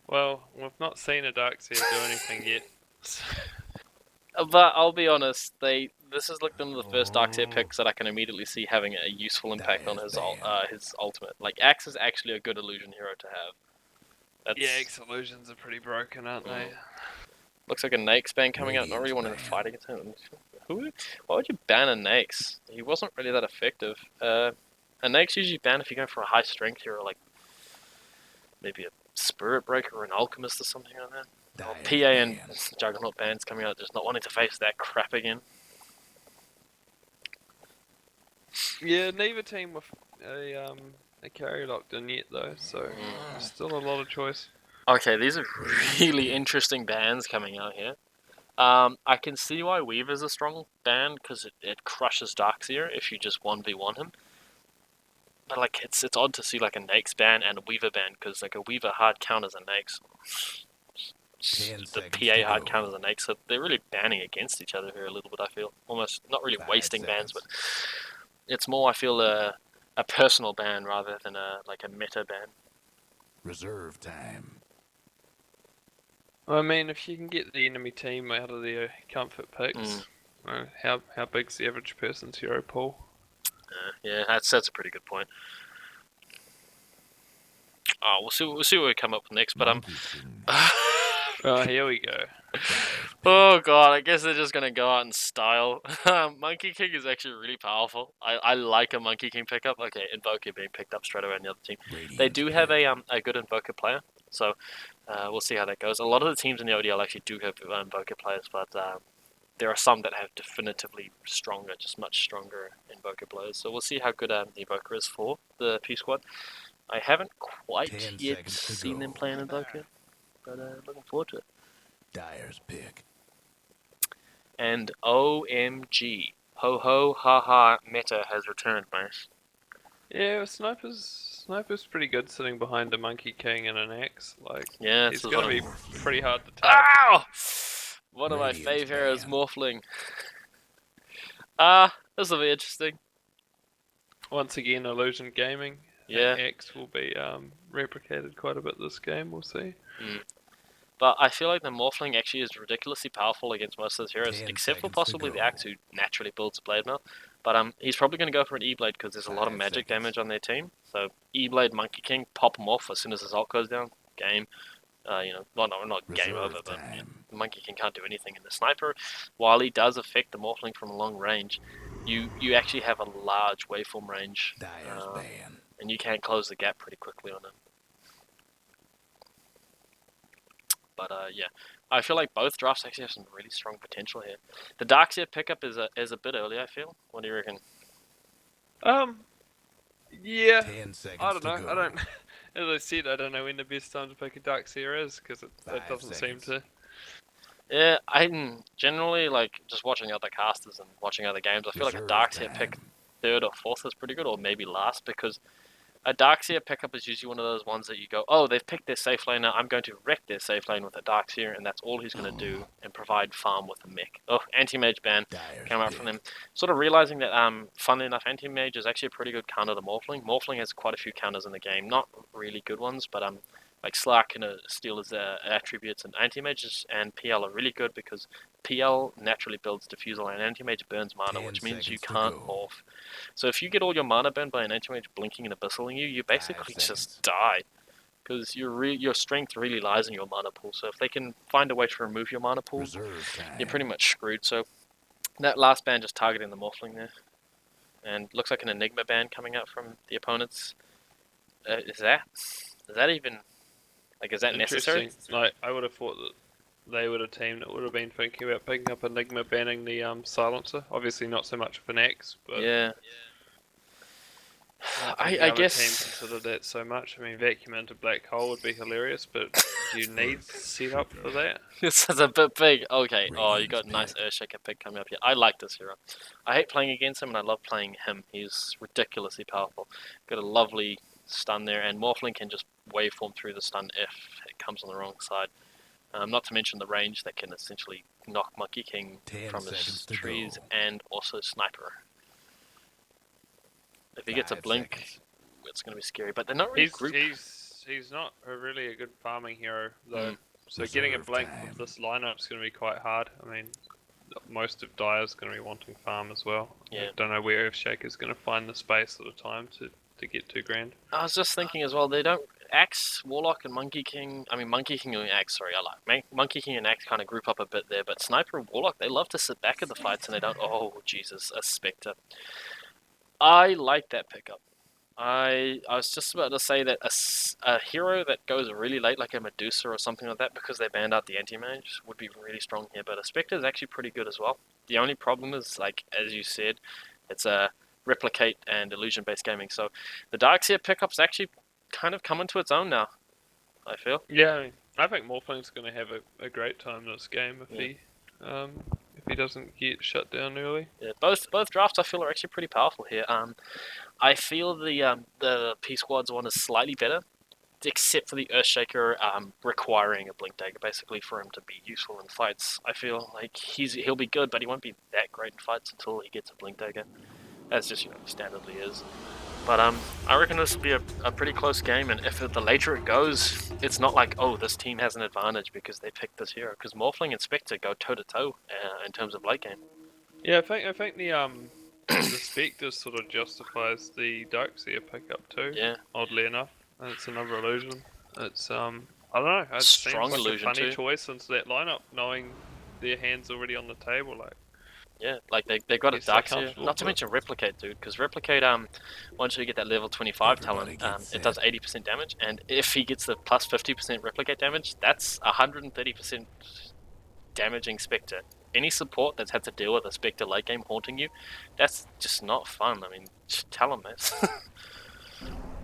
Well, we've not seen a Darkseer do anything yet. But I'll be honest, this is like one of the first Darkseer picks that I can immediately see having a useful impact on his ultimate. Like Axe is actually a good illusion hero to have. Yeah, X illusions are pretty broken, aren't they? Looks like a Nyx ban coming out. Not really wanting to fight against him. Why would you ban a Nyx? He wasn't really that effective. A Nyx usually ban if you're going for a high strength hero, like maybe a Spirit Breaker or an Alchemist or something like that. Or PA and Juggernaut bans coming out, just not wanting to face that crap again. Yeah, neither team with a carry locked in yet though, so still a lot of choice. Okay, these are really interesting bans coming out here. I can see why Weaver's a strong ban because it crushes Darkseer if you just 1v1 him. But like it's odd to see like a Nyx ban and a Weaver ban because like a Weaver hard counters a Nyx. The PA hard counters a Nyx, so they're really banning against each other here a little bit. I feel almost not really wasting bans, but it's more I feel a personal ban rather than a meta ban. Reserve time. I mean, if you can get the enemy team out of their comfort picks, how big's the average person's hero pool? Yeah, that's a pretty good point. Oh, we'll see what we come up with next. But Monkey King. Oh, here we go. Dyer's pick. oh god, I guess they're just gonna go out in style. Monkey King is actually really powerful. I like a Monkey King pickup. Okay, Invoker being picked up straight away on the other team. They Radiant's do have pick. a good Invoker player, so we'll see how that goes. A lot of the teams in the ODL actually do have Invoker players, but there are some that have definitively stronger, just much stronger Invoker players. So we'll see how good the Invoker is for the P-Squad. I haven't quite 10 yet seconds to seen them go. play an Invoker, but looking forward to it. Dyer's pick. And OMG, ho ho ha ha meta has returned, mate. Yeah, Sniper's pretty good sitting behind a Monkey King and an axe. Like, Yeah, he's this is gonna one be of pretty hard to tap. Ow! One of my Radiant's fave heroes, ban. Morphling. This will be interesting. Once again, Illusion Gaming. Yeah. X will be replicated quite a bit this game. We'll see. But I feel like the Morphling actually is ridiculously powerful against most of those heroes, 10 except for seconds to possibly the go. Axe, who naturally builds a Blade Mail. But he's probably going to go for an E-Blade because there's a lot of 5 magic seconds. damage on their team. So E-Blade, Monkey King, pop him off as soon as his ult goes down. Game. Not game over, Reserve but time. the Monkey King can't do anything. And the Sniper, while he does affect the Morphling from a long range, you actually have a large waveform range. Dyer's ban. And you can close the gap pretty quickly on him. But yeah, I feel like both drafts actually have some really strong potential here. The Darkseer pickup is a bit early, I feel. What do you reckon? Yeah. 10 seconds I don't to know. go. I don't. As I said, I don't know when the best time to pick a Darkseer is because it 5 doesn't seconds. seem to. Yeah, I'm generally like just watching other casters and watching other games. I feel like a Reserve Darkseer pick time. third or fourth is pretty good, or maybe last, because a Darkseer pickup is usually one of those ones that you go, oh, they've picked their safe lane now, I'm going to wreck their safe lane with a Darkseer, and that's all he's going to do, and provide farm with a mech. Oh, Anti-Mage ban Dyer's came out pick. from them. Sort of realizing that, funnily enough, Anti-Mage is actually a pretty good counter to Morphling. Morphling has quite a few counters in the game, not really good ones, but like Slark and steal his attributes, and Anti-Mages and PL are really good because PL naturally builds Diffusal, and Anti-Mage burns mana, 10 which means you seconds to can't go. morph. So if you get all your mana burned by an Anti-Mage blinking and abyssaling you, you 5 basically seconds. just die. Because your strength really lies in your mana pool. So if they can find a way to remove your mana pool, Reserve time. you're pretty much screwed. So that last ban just targeting the Morphling there. And looks like an Enigma ban coming out from the opponents. Is that even... Like, is that necessary? Interesting. Like, I would have thought that they would have team that would have been thinking about picking up Enigma banning the silencer. Obviously, not so much of an X, but Yeah. I don't think the I other team guess... considered that so much. I mean, vacuum into black hole would be hilarious, but do you need setup for that? This is a bit big. Okay. Oh, you Radiant's got a nice pick. Earthshaker pick coming up here. I like this hero. I hate playing against him, and I love playing him. He's ridiculously powerful. Got a lovely stun there, and Morphling can just waveform through the stun if it comes on the wrong side. Not to mention the range that can essentially knock Monkey King 10 from his seconds to trees, go. and also Sniper. If he gets a 5 blink, seconds. it's going to be scary. But they're not really grouped. He's not really a good farming hero though. So Reserve getting a blink time. with this lineup is going to be quite hard. I mean, most of Dyer's going to be wanting farm as well. Yeah. I don't know where Earthshaker's going to find the space at the time to get 2 grand. I was just thinking as well, they don't... Axe, Warlock, and Monkey King... I mean, Monkey King and Axe, sorry, I like. Monkey King and Axe kind of group up a bit there, but Sniper and Warlock, they love to sit back at the fights and they don't... Oh, Jesus, a Spectre. I like that pickup. I was just about to say that a hero that goes really late, like a Medusa or something like that, because they banned out the Anti-Mage, would be really strong here, but a Spectre is actually pretty good as well. The only problem is, like, as you said, it's a replicate and illusion-based gaming, so the Darkseer pickup's actually kind of come into its own now, I feel. Yeah, I mean, I think Morphling's going to have a great time this game if he doesn't get shut down early. Yeah, both drafts I feel are actually pretty powerful here. I feel the P-Squad's one is slightly better, except for the Earthshaker requiring a Blink Dagger, basically, for him to be useful in fights. I feel like he'll be good, but he won't be that great in fights until he gets a Blink Dagger. That's just, standardly is. But I reckon this will be a pretty close game, and if the later it goes, it's not like, oh, this team has an advantage because they picked this hero. Because Morphling and Spectre go toe to toe in terms of late game. Yeah, I think the Spectre sort of justifies the Darkseer pickup too. Yeah. Oddly enough, and it's another illusion. It's I don't know. It Strong seems like illusion a funny too. choice into that lineup, knowing their hands already on the table. Like, Yeah, like they got a He's so Darkseer. comfortable, Not to but- mention Replicate, dude. Because Replicate, once you get that level 25 talent, it does 80% damage, and if he gets the plus 50% Replicate damage, that's 130% damaging Spectre. Any support that's had to deal with a Spectre late game haunting you, that's just not fun. I mean, just tell him this.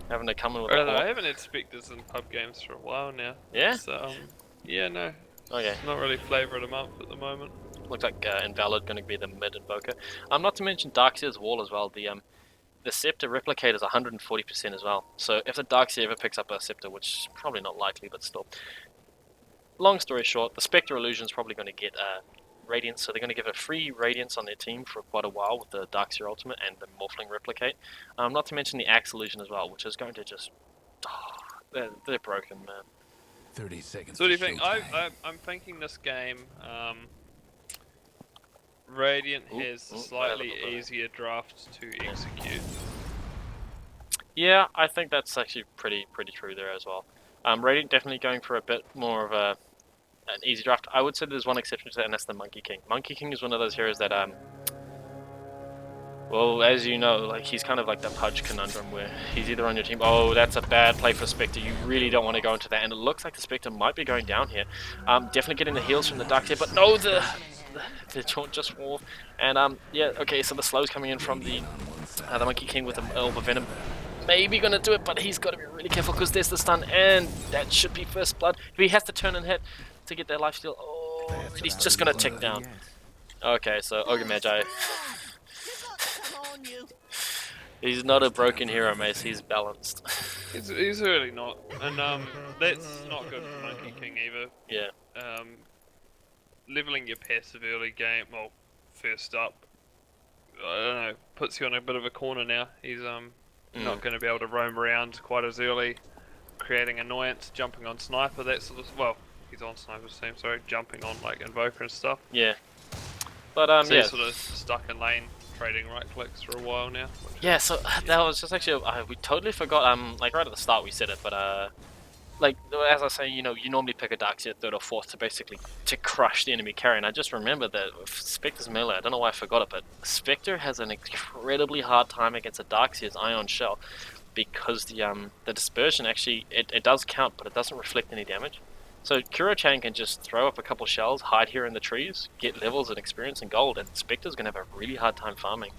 Having to come in with I a don't know. I haunt. haven't had Spectres in pub games for a while now. Yeah? So, yeah, no. Okay. Not really flavour of the month at the moment. Looks like Invalid going to be the mid invoker. Not to mention Darkseer's wall as well. The Scepter Replicate is 140% as well. So if the Darkseer ever picks up a Scepter, which is probably not likely, but still. Long story short, the Spectre Illusion is probably going to get Radiance, so they're going to give a free Radiance on their team for quite a while with the Darkseer Ultimate and the Morphling Replicate. Not to mention the Axe Illusion as well, which is going to just... they're broken, man. 30 seconds. So what do you to think? showtime. I'm thinking this game, Radiant has slightly easier drafts to execute. Yeah, I think that's actually pretty true there as well. Radiant definitely going for a bit more of an easy draft. I would say there's one exception to that, and that's the Monkey King. Monkey King is one of those heroes that well, as you know, like he's kind of like the Pudge conundrum where he's either on your team. Oh, that's a bad play for Spectre. You really don't want to go into that, and it looks like the Spectre might be going down here. Definitely getting the heals from the Darkseer, but no, the taunt just wall. And yeah, okay, so the slow's coming in from the Monkey King with the Elba Venom. Maybe gonna do it, but he's got to be really careful because there's the stun, and that should be first blood. If he has to turn and hit to get that lifesteal, oh, he's just gonna tick down. Okay, so Ogre Magi. He's not a broken hero, Mace. He's balanced. He's really not, and that's not good for Monkey King either. Yeah. Leveling your passive early game, well, first up, I don't know, puts you in a bit of a corner now. He's not going to be able to roam around quite as early, creating annoyance, jumping on Sniper, that sort of, well, he's on Sniper's team, sorry, jumping on like Invoker and stuff. Yeah. But So yeah. he's sort of stuck in lane, trading right clicks for a while now. Yeah, so that was just actually, we totally forgot, like right at the start we said it, but like, as I say, you know, you normally pick a Darkseer 3rd or 4th to basically, to crush the enemy carry, and I just remembered that Spectre's melee, I don't know why I forgot it, but Spectre has an incredibly hard time against a Darkseer's Ion Shell, because the dispersion actually, it does count, but it doesn't reflect any damage. So Kuro-chan can just throw up a couple shells, hide here in the trees, get levels and experience and gold, and Spectre's going to have a really hard time farming.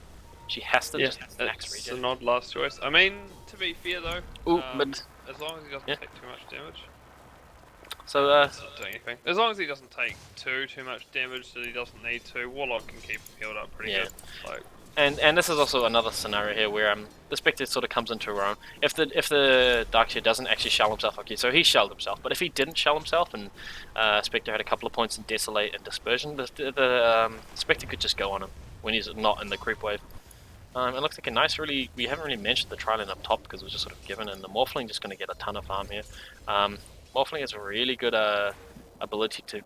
She has to just max it's regen. an odd last choice. I mean, to be fair though, Ooh, mid. as long as he doesn't take too much damage, So, it's not doing anything. As long as he doesn't take too much damage that he doesn't need to, Warlock can keep him healed up pretty good. Like, and this is also another scenario here where the Spectre sort of comes into her own. If the Darkseer doesn't actually shell himself, okay, so he shelled himself, but if he didn't shell himself and Spectre had a couple of points in Desolate and Dispersion, the Spectre could just go on him when he's not in the creep wave. It looks like a nice, we haven't really mentioned the Trilane up top because it was just sort of given, and the Morphling just going to get a ton of farm here. Morphling has a really good ability to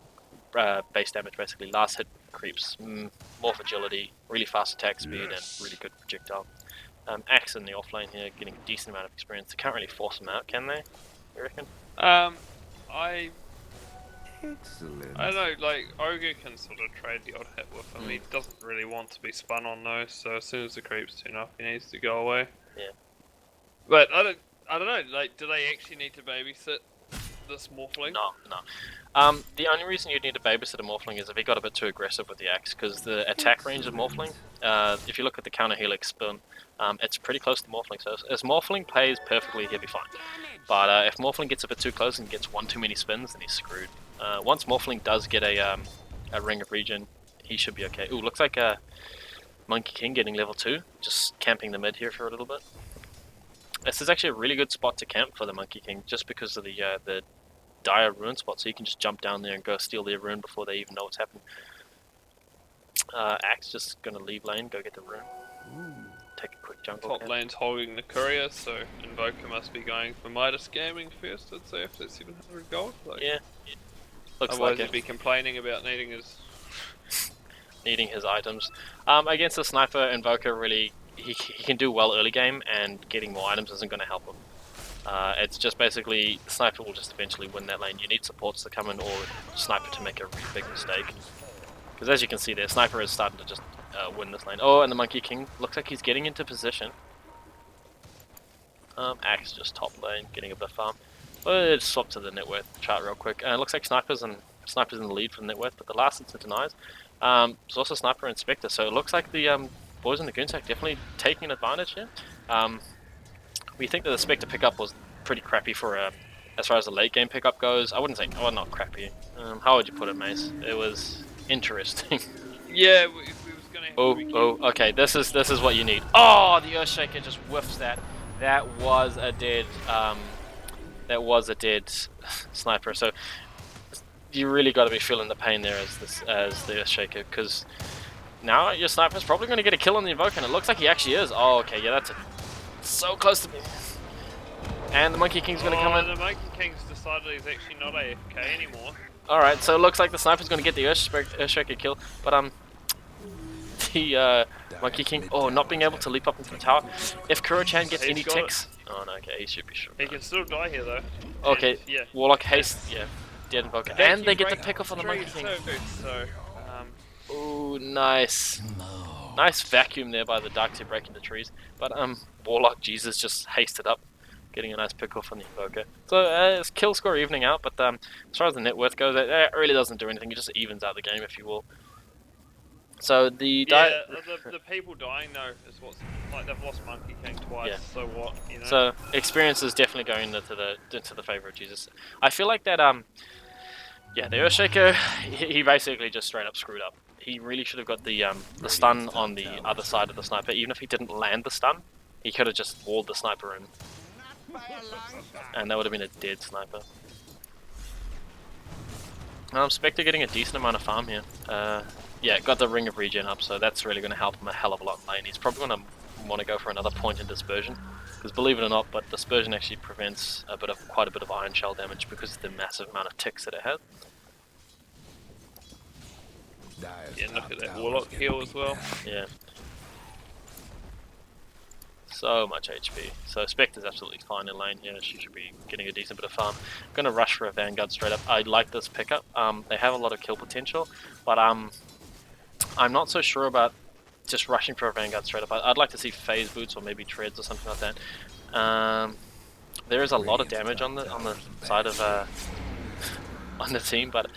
base damage, basically. Last hit creeps, morph agility, really fast attack speed, and really good projectile. Axe in the offlane here, getting a decent amount of experience. They can't really force him out, can they? You reckon? Excellent. I don't know, like, Ogre can sort of trade the odd hit with him. He doesn't really want to be spun on those, so as soon as the creeps turn up, he needs to go away. Yeah. But I don't know, like, do they actually need to babysit this Morphling? No. The only reason you'd need to babysit a Morphling is if he got a bit too aggressive with the axe, because the attack range of Morphling, if you look at the counter helix spin, it's pretty close to Morphling. So as Morphling plays perfectly, he'll be fine. But if Morphling gets a bit too close and gets one too many spins, then he's screwed. Once Morphling does get a ring of regen, he should be okay. Ooh, looks like Monkey King getting level 2, just camping the mid here for a little bit. This is actually a really good spot to camp for the Monkey King, just because of the dire ruin spot, so you can just jump down there and go steal their rune before they even know what's happened. Axe just gonna leave lane, go get the rune. take a quick jungle Top camp. lane's holding the courier, so Invoker must be going for Midas Gaming first, I'd say, after 700 gold. Like, Yeah. Looks otherwise like he'd it. be complaining about needing his... Needing his items. Against the sniper, Invoker really he can do well early game, and getting more items isn't going to help him. It's just basically the sniper will just eventually win that lane. You need supports to come in, or sniper to make a really big mistake. Because as you can see there, sniper is starting to just win this lane. Oh, and the Monkey King looks like he's getting into position. Axe just top lane, getting a bit of farm. Let's swap to the net worth chart real quick. It looks like snipers in the lead for the net worth, but the last it's denies. There's also sniper and Spectre, so it looks like the boys in the Goon side definitely taking advantage here. We think that the Spectre pickup was pretty crappy for as far as the late game pickup goes. I wouldn't say, oh, not crappy. How would you put it, Mace? It was interesting. Yeah, we was gonna have to be careful. Okay, this is what you need. Oh, the Earthshaker just whiffs that. That was a dead sniper. So you really got to be feeling the pain there as the Earthshaker, because now your sniper's probably going to get a kill on the Invoker, and it looks like he actually is. Oh, okay, yeah, that's so close to me. And the Monkey King's going to come in. The Monkey King's decided he's actually not AFK anymore. Alright, so it looks like the sniper's going to get the Earthshaker kill, but the Monkey King, not being able to leap up into the tower. If Kuro-chan gets any ticks... Oh no, okay, he should be sure. He can still die here though. Okay, and, yeah. Warlock haste, yeah, dead Invoker. And they get the pick off on the Monkey King. So, Ooh, nice. Nice vacuum there by the Dark Tear breaking the trees. But Warlock, Jesus, just hasted up, getting a nice pick off on the Invoker. So it's kill score evening out, but as far as the net worth goes, it really doesn't do anything. It just evens out the game, if you will. So the the people dying though is what's like, they've lost Monkey King twice. Yeah. So what, you know? So experience is definitely going into the favor of Jesus. I feel like that the Earthshaker, he basically just straight up screwed up. He really should have got the stun on the other side of the sniper. Even if he didn't land the stun, he could have just walled the sniper in, and that would have been a dead sniper. Spectre getting a decent amount of farm here. Yeah, got the Ring of Regen up, so that's really going to help him a hell of a lot in lane. He's probably going to want to go for another point in Dispersion, because believe it or not, but Dispersion actually prevents quite a bit of Iron Shell damage because of the massive amount of ticks that it has. Yeah, look at that Warlock heal as well. Yeah. So much HP. So Spectre's absolutely fine in lane here. She should be getting a decent bit of farm. Gonna rush for a Vanguard straight up. I like this pickup. They have a lot of kill potential, but I'm not so sure about just rushing for a Vanguard straight up. I'd like to see phase boots or maybe treads or something like that. There is a lot of damage on the side of on the team, but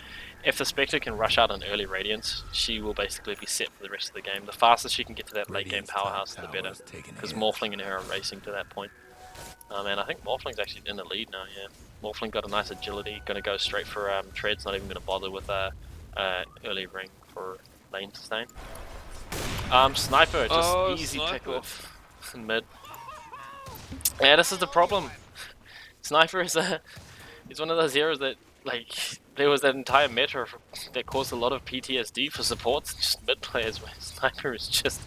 if the Spectre can rush out an early Radiance, she will basically be set for the rest of the game. The faster she can get to that late game powerhouse, the better, because Morphling and her are racing to that point. And I think Morphling's actually in the lead now, yeah. Morphling got a nice agility, going to go straight for treads, not even going to bother with early ring for lane sustain. Sniper, just easy pick off in mid. Yeah, this is the problem. Sniper is one of those heroes that, like, there was that entire meta that caused a lot of PTSD for supports, just mid players, where Sniper is just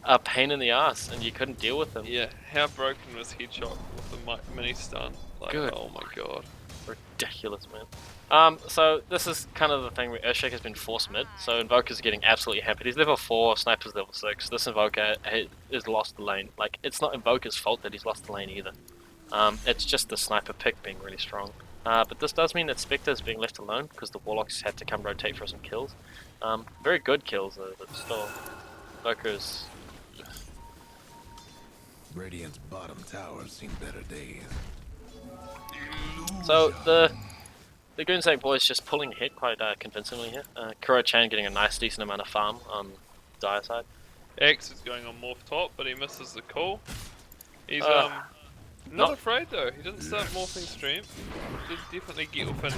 a pain in the ass and you couldn't deal with them. Yeah, how broken was Headshot with the mini stun? Like, Good. Oh my god. Ridiculous, man. So this is kind of the thing where Earthshaker has been forced mid, so Invoker's getting absolutely hampered. He's level 4, Sniper's level 6. This Invoker has lost the lane. Like, it's not Invoker's fault that he's lost the lane either. It's just the Sniper pick being really strong. But this does mean that Spectre is being left alone, because the Warlocks had to come rotate for some kills. Very good kills though, but still. Invoker's... Radiant's bottom tower's seen better days. So the Goonsake boys just pulling ahead quite convincingly here. Kuro-chan getting a nice decent amount of farm on Dire side. X is going on Morph top, but he misses the call. He's not afraid though. He doesn't start morphing stream. Did definitely get within,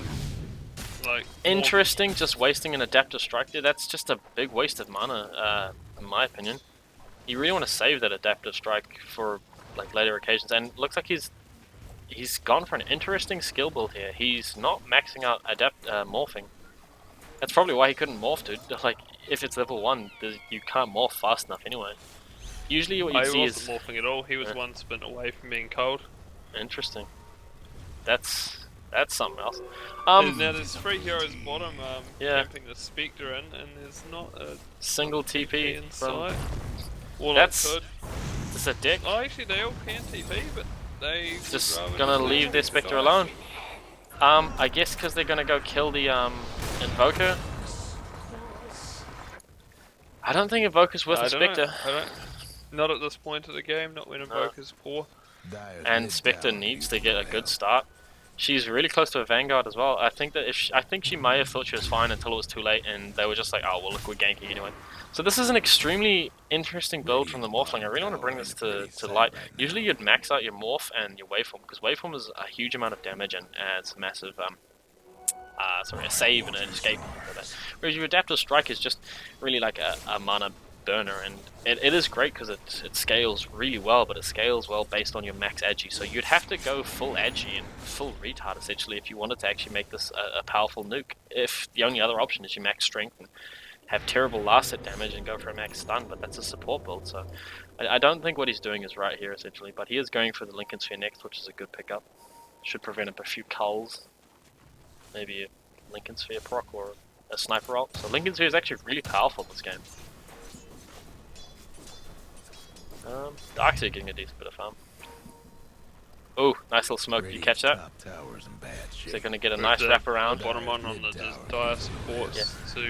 like, interesting, just wasting an adaptive strike there. That's just a big waste of mana, in my opinion. You really want to save that adaptive strike for like later occasions, and it looks like he's gone for an interesting skill build here. He's not maxing out morphing. That's probably why he couldn't morph, dude. Like, if it's level 1, you can't morph fast enough anyway. Usually what you I see wasn't is... morphing at all. He was one spin away from being cold. Interesting. That's something else. Now there's 3 heroes bottom camping the Spectre in, and there's not a single TP in from... sight. Warlock That's could. just a dick. Oh, actually they all can TP, but they Just would rather gonna just leave their the Spectre guy. alone. I guess because they're gonna go kill the Invoker. I don't think Invoker's worth a Spectre. I don't. Not at this point of the game. Not when Invoker's poor. And Spectre needs to get a good start. She's really close to a Vanguard as well. I think that I think she may have thought she was fine until it was too late, and they were just like, "Oh well, look, we're ganking anyway." So this is an extremely interesting build from the Morphling. I really want to bring this to light. Usually you'd max out your Morph and your Waveform, because Waveform is a huge amount of damage and adds massive a save and an escape. Whereas your Adaptive Strike is just really like a mana burner, and it is great because it scales really well, but it scales well based on your max agi. So you'd have to go full agi and full retard essentially if you wanted to actually make this a powerful nuke. If the only other option is you max strength and have terrible last hit damage and go for a max stun, but that's a support build, so I don't think what he's doing is right here essentially, but he is going for the Lincoln Sphere next, which is a good pickup. Should prevent a few culls, maybe a Lincoln Sphere proc or a sniper ult. So Lincoln Sphere is actually really powerful in this game. Darkseer getting a decent bit of farm. Oh, nice little smoke. Did you catch that? So they're going to get a nice wrap around. Bottom one on the dire supports to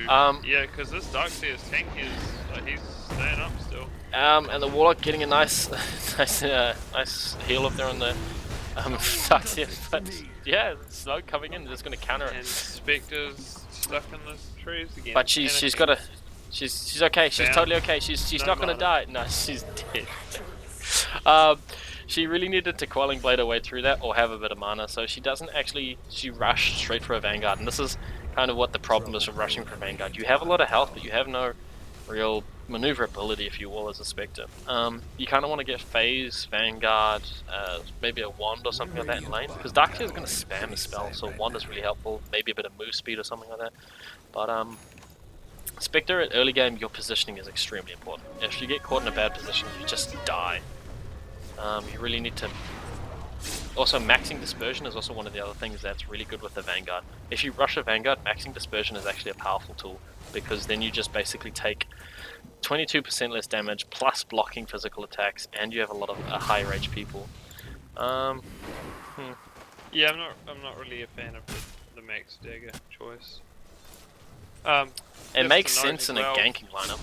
yeah, because this Darkseer's tank he's staying up still. And the Warlock getting a nice nice heal up there on the Darkseer, but yeah, smoke coming in, just going to counter it. And Spectre's stuck in the trees again. But she's got a she's okay. She's totally okay. She's not going to die. No, she's dead. She really needed to Quelling Blade her way through that or have a bit of mana, so she doesn't actually, she rushed straight for a Vanguard, and this is kind of what the problem is with rushing for Vanguard. You have a lot of health, but you have no real maneuverability, if you will, as a Spectre. You kind of want to get Phase, Vanguard, maybe a Wand or something like that in lane, because Darkseer is going to spam a spell, so Wand is really helpful, maybe a bit of move speed or something like that. But Spectre, at early game, your positioning is extremely important. If you get caught in a bad position, you just die. You really need to... Also, maxing Dispersion is also one of the other things that's really good with the Vanguard. If you rush a Vanguard, maxing Dispersion is actually a powerful tool, because then you just basically take 22% less damage, plus blocking physical attacks, and you have a lot of higher HP pool. Yeah, I'm not really a fan of the max dagger choice. It makes sense in a ganking lineup.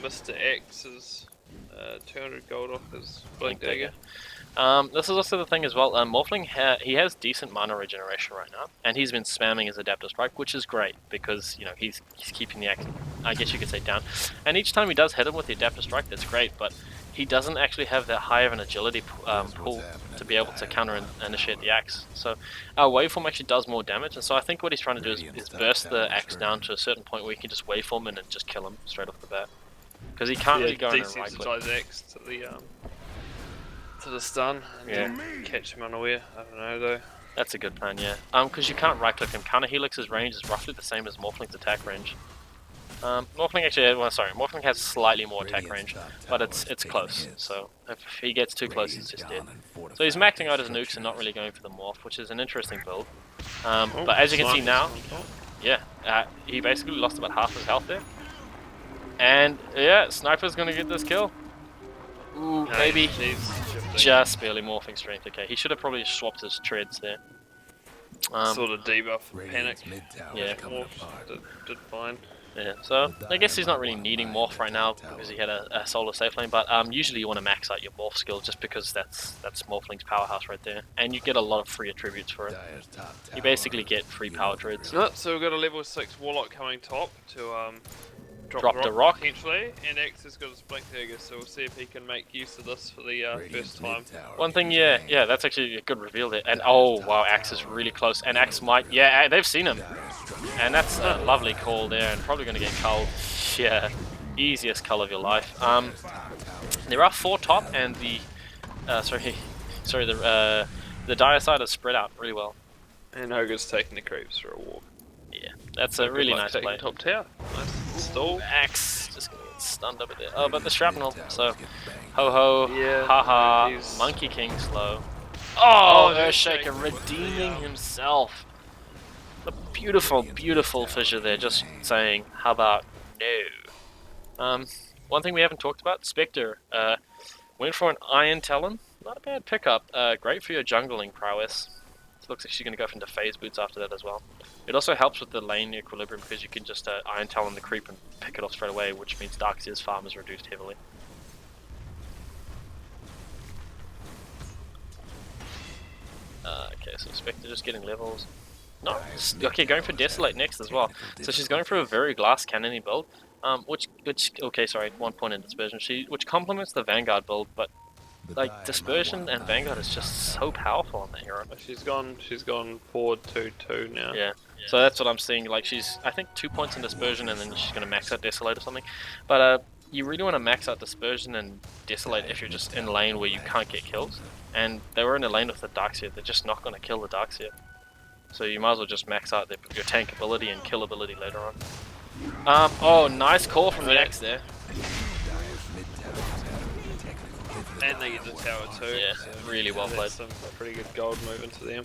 Mr. X is 200 gold off his Blink Dagger. This is also the thing as well, Morphling, he has decent mana regeneration right now, and he's been spamming his Adaptive Strike, which is great, because, you know, he's keeping the axe, I guess you could say, down. And each time he does hit him with the Adaptive Strike, that's great, but he doesn't actually have that high of an agility pool to be able to counter and initiate the axe. So our waveform actually does more damage, and so I think what he's trying to do is burst the axe down to a certain point where he can just waveform in and just kill him straight off the bat. Because he can't really go in and right click. X to the stun and then catch him unaware. I don't know though. That's a good plan, yeah. Because you can't right click him. Counter Helix's range is roughly the same as Morphling's attack range. Morphling actually, well, sorry, Morphling has slightly more attack range, but it's close. So if he gets too close, he's just dead. So he's maxing out his nukes and not really going for the morph, which is an interesting build. But as you can see now, he basically lost about half his health there. And yeah, Sniper's gonna get this kill. Ooh, maybe just barely morphing strength. Okay, he should have probably swapped his treads there. Sort of debuff panic. Yeah, did fine. Yeah, so I guess he's not really needing morph right now because he had a solo safe lane, but usually you want to max out your morph skill just because that's Morphling's powerhouse right there, and you get a lot of free attributes for it. You basically get free power treads. So we've got a level 6 Warlock coming top to drop the rock potentially, and X has got his Blink Dagger, so we'll see if he can make use of this for the first time. One thing, yeah, that's actually a good reveal there. And oh wow, Axe is really close, and Axe might, they've seen him, and that's a lovely call there, and probably going to get culled. Yeah, easiest cull of your life. There are 4 top, and the dire side is spread out really well. And Ogre's taking the creeps for a walk. Yeah, that's a really nice play. Top tower. Nice stall. Axe just gonna get stunned over there. Oh, but the shrapnel. So, ho ho, Yeah, haha, he's- Monkey King slow. Oh, Earthshaker Earthshaker with the, redeeming himself. The beautiful, beautiful fissure there, just saying, how about no? One thing we haven't talked about, Spectre. Went for an Iron Talon. Not a bad pickup. Great for your jungling prowess. It looks like she's going to go into phase boots after that as well. It also helps with the lane equilibrium because you can just Iron Talon the creep and pick it off straight away, which means Darkseer's farm is reduced heavily. Okay, so Spectre just getting levels. No, okay, going for Desolate next as well. So she's going for a very glass cannony build, which okay, sorry, 1 point in dispersion. Which complements the Vanguard build, but like dispersion and Vanguard is just so powerful on that hero. She's gone forward 2-2 now. Yeah. So that's what I'm seeing. Like she's, I think 2 points in dispersion, and then she's gonna max out Desolate or something. But you really want to max out dispersion and Desolate if you're just in lane where you can't get kills. And they were in a lane with the Darkseer. They're just not gonna kill the Darkseer. So you might as well just max out your tank ability and kill ability later on. Oh, nice call from the Axe there. And they get the tower too. Yeah, really well played. Some pretty good gold moving to them.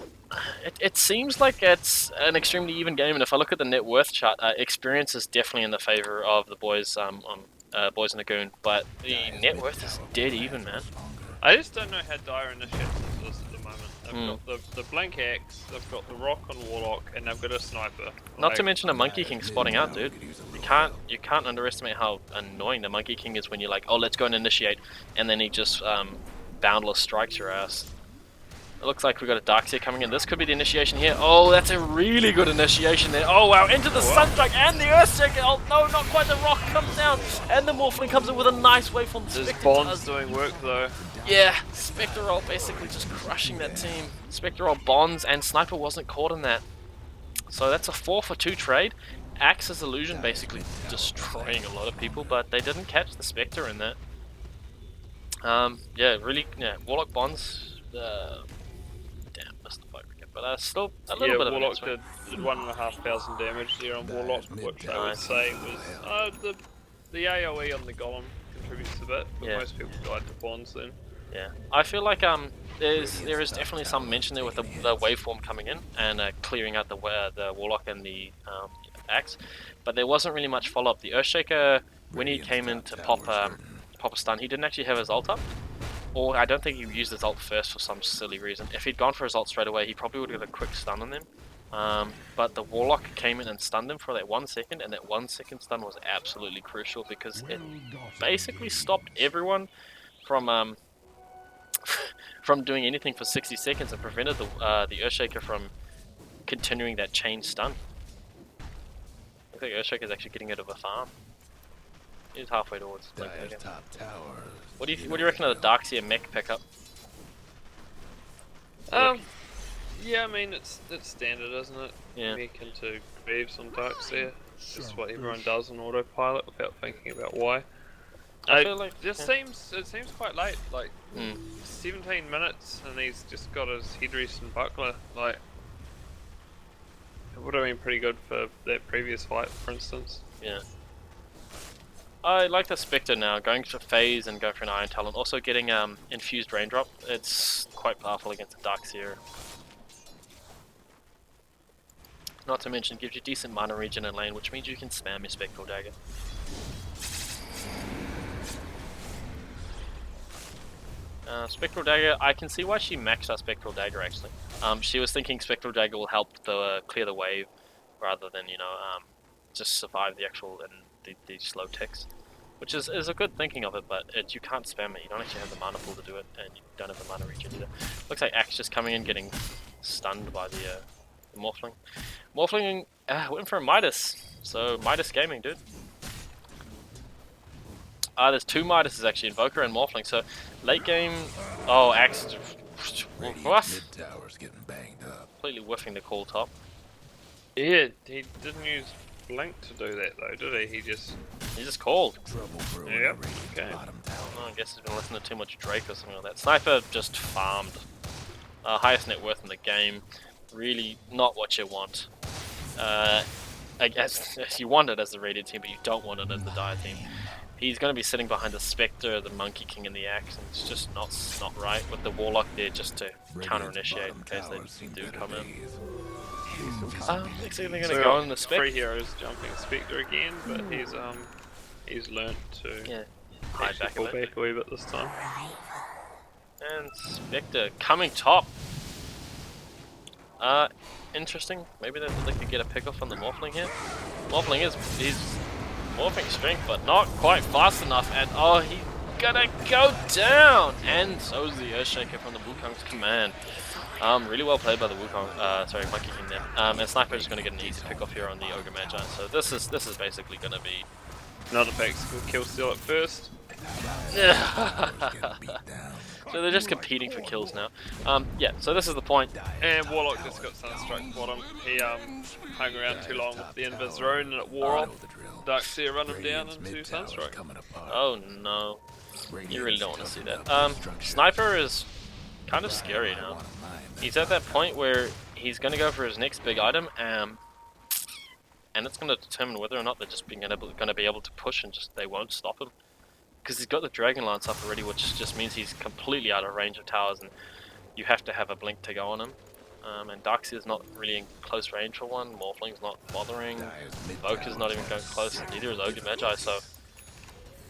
It seems like it's an extremely even game, and if I look at the net worth chart, experience is definitely in the favor of the boys boys in the Goon, but the net worth is dead even, man. I just don't know how dire initiative this is at the moment. They've got the Blink Axe, they've got the Rock on Warlock, and they've got a Sniper. Not to mention a Monkey King spotting out, dude. You can't underestimate how annoying the Monkey King is when you're like, oh, let's go and initiate, and then he just boundless strikes your ass. It looks like we got a Darkseer coming in. This could be the initiation here. Oh, that's a really good initiation there. Oh wow, into the Sunstrike and the Earthshaker. Oh no, not quite. The Rock comes down, and the Morphling comes in with a nice waveform. This Bond's doing work though. Yeah, Spectre basically just crushing that team. Spectre bonds, and Sniper wasn't caught in that. So that's a 4-for-2 trade. Axe's Illusion basically destroying a lot of people, but they didn't catch the Spectre in that. Yeah, really, yeah, Warlock bonds. Damn, missed the fight again, but still a little bit of Warlock an did 1,500 damage there on Warlock, which I would say was the AoE on the Golem contributes a bit, but Yeah. most people died to bonds then. Yeah, I feel like there is definitely some mention there with the waveform coming in and clearing out the Warlock and the Axe, but there wasn't really much follow up. The Earthshaker, when he came in to pop a stun, he didn't actually have his ult up, or I don't think he used his ult first for some silly reason. If he'd gone for his ult straight away, he probably would have got a quick stun on them. But the Warlock came in and stunned him for that 1 second, and that 1 second stun was absolutely crucial because it basically stopped everyone from from doing anything for 60 seconds and prevented the Earthshaker from continuing that chain stun. I think Earthshaker is actually getting out of a farm. He's halfway towards. What do you reckon of the Darkseer mech pickup? Yeah, I mean it's standard, isn't it? Yeah. Mech into Greaves on Darkseer. It's just what everyone does on autopilot without thinking about why. I feel like it seems quite late, like 17 minutes, and he's just got his headrest and buckler. Like, it would have been pretty good for that previous fight, for instance. Yeah. I like the Spectre now, going for phase and going for an Iron Talon. Also getting infused raindrop. It's quite powerful against the Darkseer. Not to mention, gives you decent mana regen in lane, which means you can spam your Spectral Dagger. Spectral Dagger, I can see why she maxed out Spectral Dagger actually. She was thinking Spectral Dagger will help clear the wave rather than, you know, just survive the actual and the slow ticks. Which is a good thinking of it, but you can't spam it. You don't actually have the mana pool to do it, and you don't have the mana regen either. Looks like Axe just coming in getting stunned by the Morphling. Morphling went for a Midas, so Midas Gaming, dude. There's 2 Midases actually, Invoker and Morphling, so late game... Oh, Axe... What? Completely whiffing the call top. Yeah, he didn't use Blink to do that though, did he? He just called. Yep, okay. I guess he's been listening to too much Drake or something like that. Sniper just farmed. Highest net worth in the game. Really not what you want. I guess you want it as the rated team, but you don't want it as the dire team. he's going to be sitting behind the Spectre, the Monkey King, and the Axe, and it's just not right with the Warlock there just to counter-initiate in case they do come in. Next thing they're going to go in the Spectre. Free heroes jumping Spectre again, but he's learnt to hide back pull back a wee bit this time. And Spectre coming top. Interesting. Maybe they could get a pick off on the Morphling here. Morphling he's morphing strength, but not quite fast enough. And oh, he's gonna go down. And so is the Earthshaker from the Wukong's command. Really well played by the Wukong. Sorry, Monkey King there. And Sniper is gonna get an easy pick off here on the Ogre Magi. So this is basically gonna be another tactical kill steal at first. So they're just competing for kills now. Yeah, so this is the point. And Warlock just got Sunstruck bottom. He hung around too long with the Invis Rune and it wore off. Darkseer run him down into Sunstruck. Oh no. You really don't want to see that. Sniper is kind of scary now. He's at that point where he's going to go for his next big item, and it's going to determine whether or not they're just going to be able to push and just they won't stop him. Because he's got the Dragon Lance up already, which just means he's completely out of range of towers, and you have to have a blink to go on him. And Darkseer's not really in close range for one, Morphling's not bothering, Invoker's not even going close, and neither is Ogre Magi, so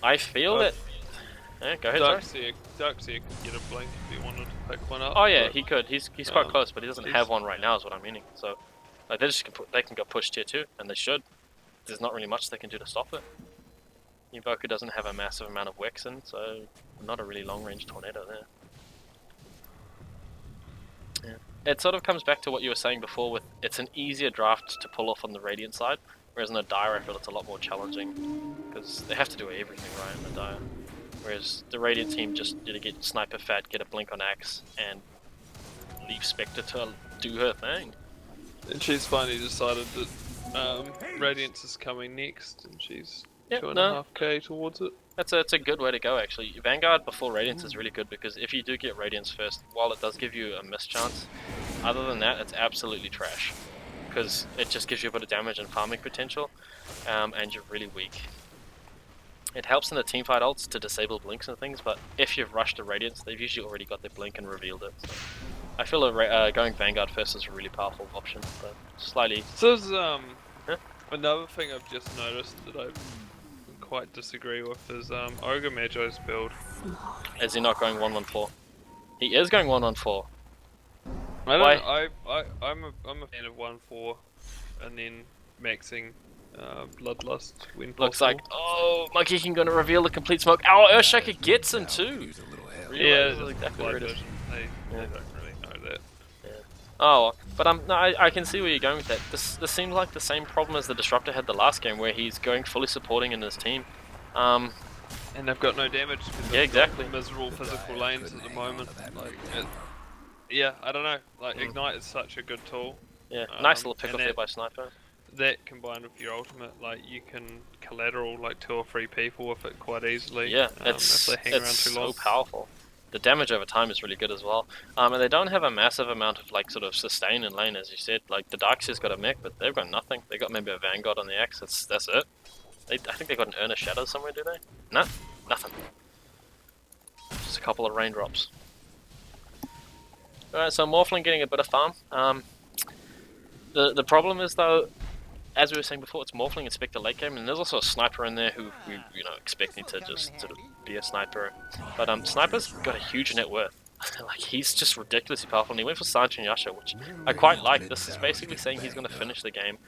I feel that... Yeah, go ahead, Darkseer could get a blink if he wanted to pick one up. Oh yeah, he could, he's quite close, but he doesn't have one right now is what I'm meaning, so like, they can go push tier 2, and they should. There's not really much they can do to stop it. Invoker doesn't have a massive amount of Wexen, so not a really long-range tornado there. Yeah. It sort of comes back to what you were saying before with it's an easier draft to pull off on the Radiant side, whereas in the Dire I feel it's a lot more challenging, because they have to do everything right in the Dire. Whereas the Radiant team just need to get Sniper fat, get a blink on Axe, and leave Spectre to do her thing. And she's finally decided that Radiance is coming next, and she's 2.5k towards it. It's a good way to go actually. Vanguard before Radiance is really good because if you do get Radiance first, while it does give you a miss chance, other than that it's absolutely trash. Because it just gives you a bit of damage and farming potential, and you're really weak. It helps in the teamfight ults to disable blinks and things, but if you've rushed to Radiance, they've usually already got their blink and revealed it. So I feel going Vanguard first is a really powerful option, but slightly... So there's another thing I've just noticed that I quite disagree with is Ogre Magi's build. Is he not going 1-1-4? He is going 1-1-4. I'm a fan of 1-4 and then maxing Bloodlust when possible. Looks like, oh, Monkey King gonna reveal the complete smoke. Our Earthshaker gets him too! Yeah, that's exactly where it is. They don't really know that. Yeah. Oh, well. But no, I can see where you're going with that. This seems like the same problem as the Disruptor had the last game, where he's going fully supporting in his team. And they've got no damage. Yeah, exactly. Miserable physical lanes at the moment. Yeah, I don't know. Like Ignite is such a good tool. Yeah, nice little pick off there by Sniper. That combined with your ultimate, like you can collateral like 2 or 3 people with it quite easily. Yeah, if they hang around too long. So powerful. The damage over time is really good as well. And they don't have a massive amount of like sort of sustain in lane, as you said. Like the Darkseer's got a mech, but they've got nothing. They got maybe a Vanguard on the Axe. That's it. I think they got an Urn of Shadow somewhere, do they? No, nothing. Just a couple of raindrops. Alright, so Morphling getting a bit of farm. The problem is though, as we were saying before, it's Morphling and Spectre late game, and there's also a Sniper in there who expecting to just sort of be a Sniper. But Sniper's got a huge net worth. Like he's just ridiculously powerful, and he went for Sergeant Yasha, which I quite like. This is basically saying he's going to finish the game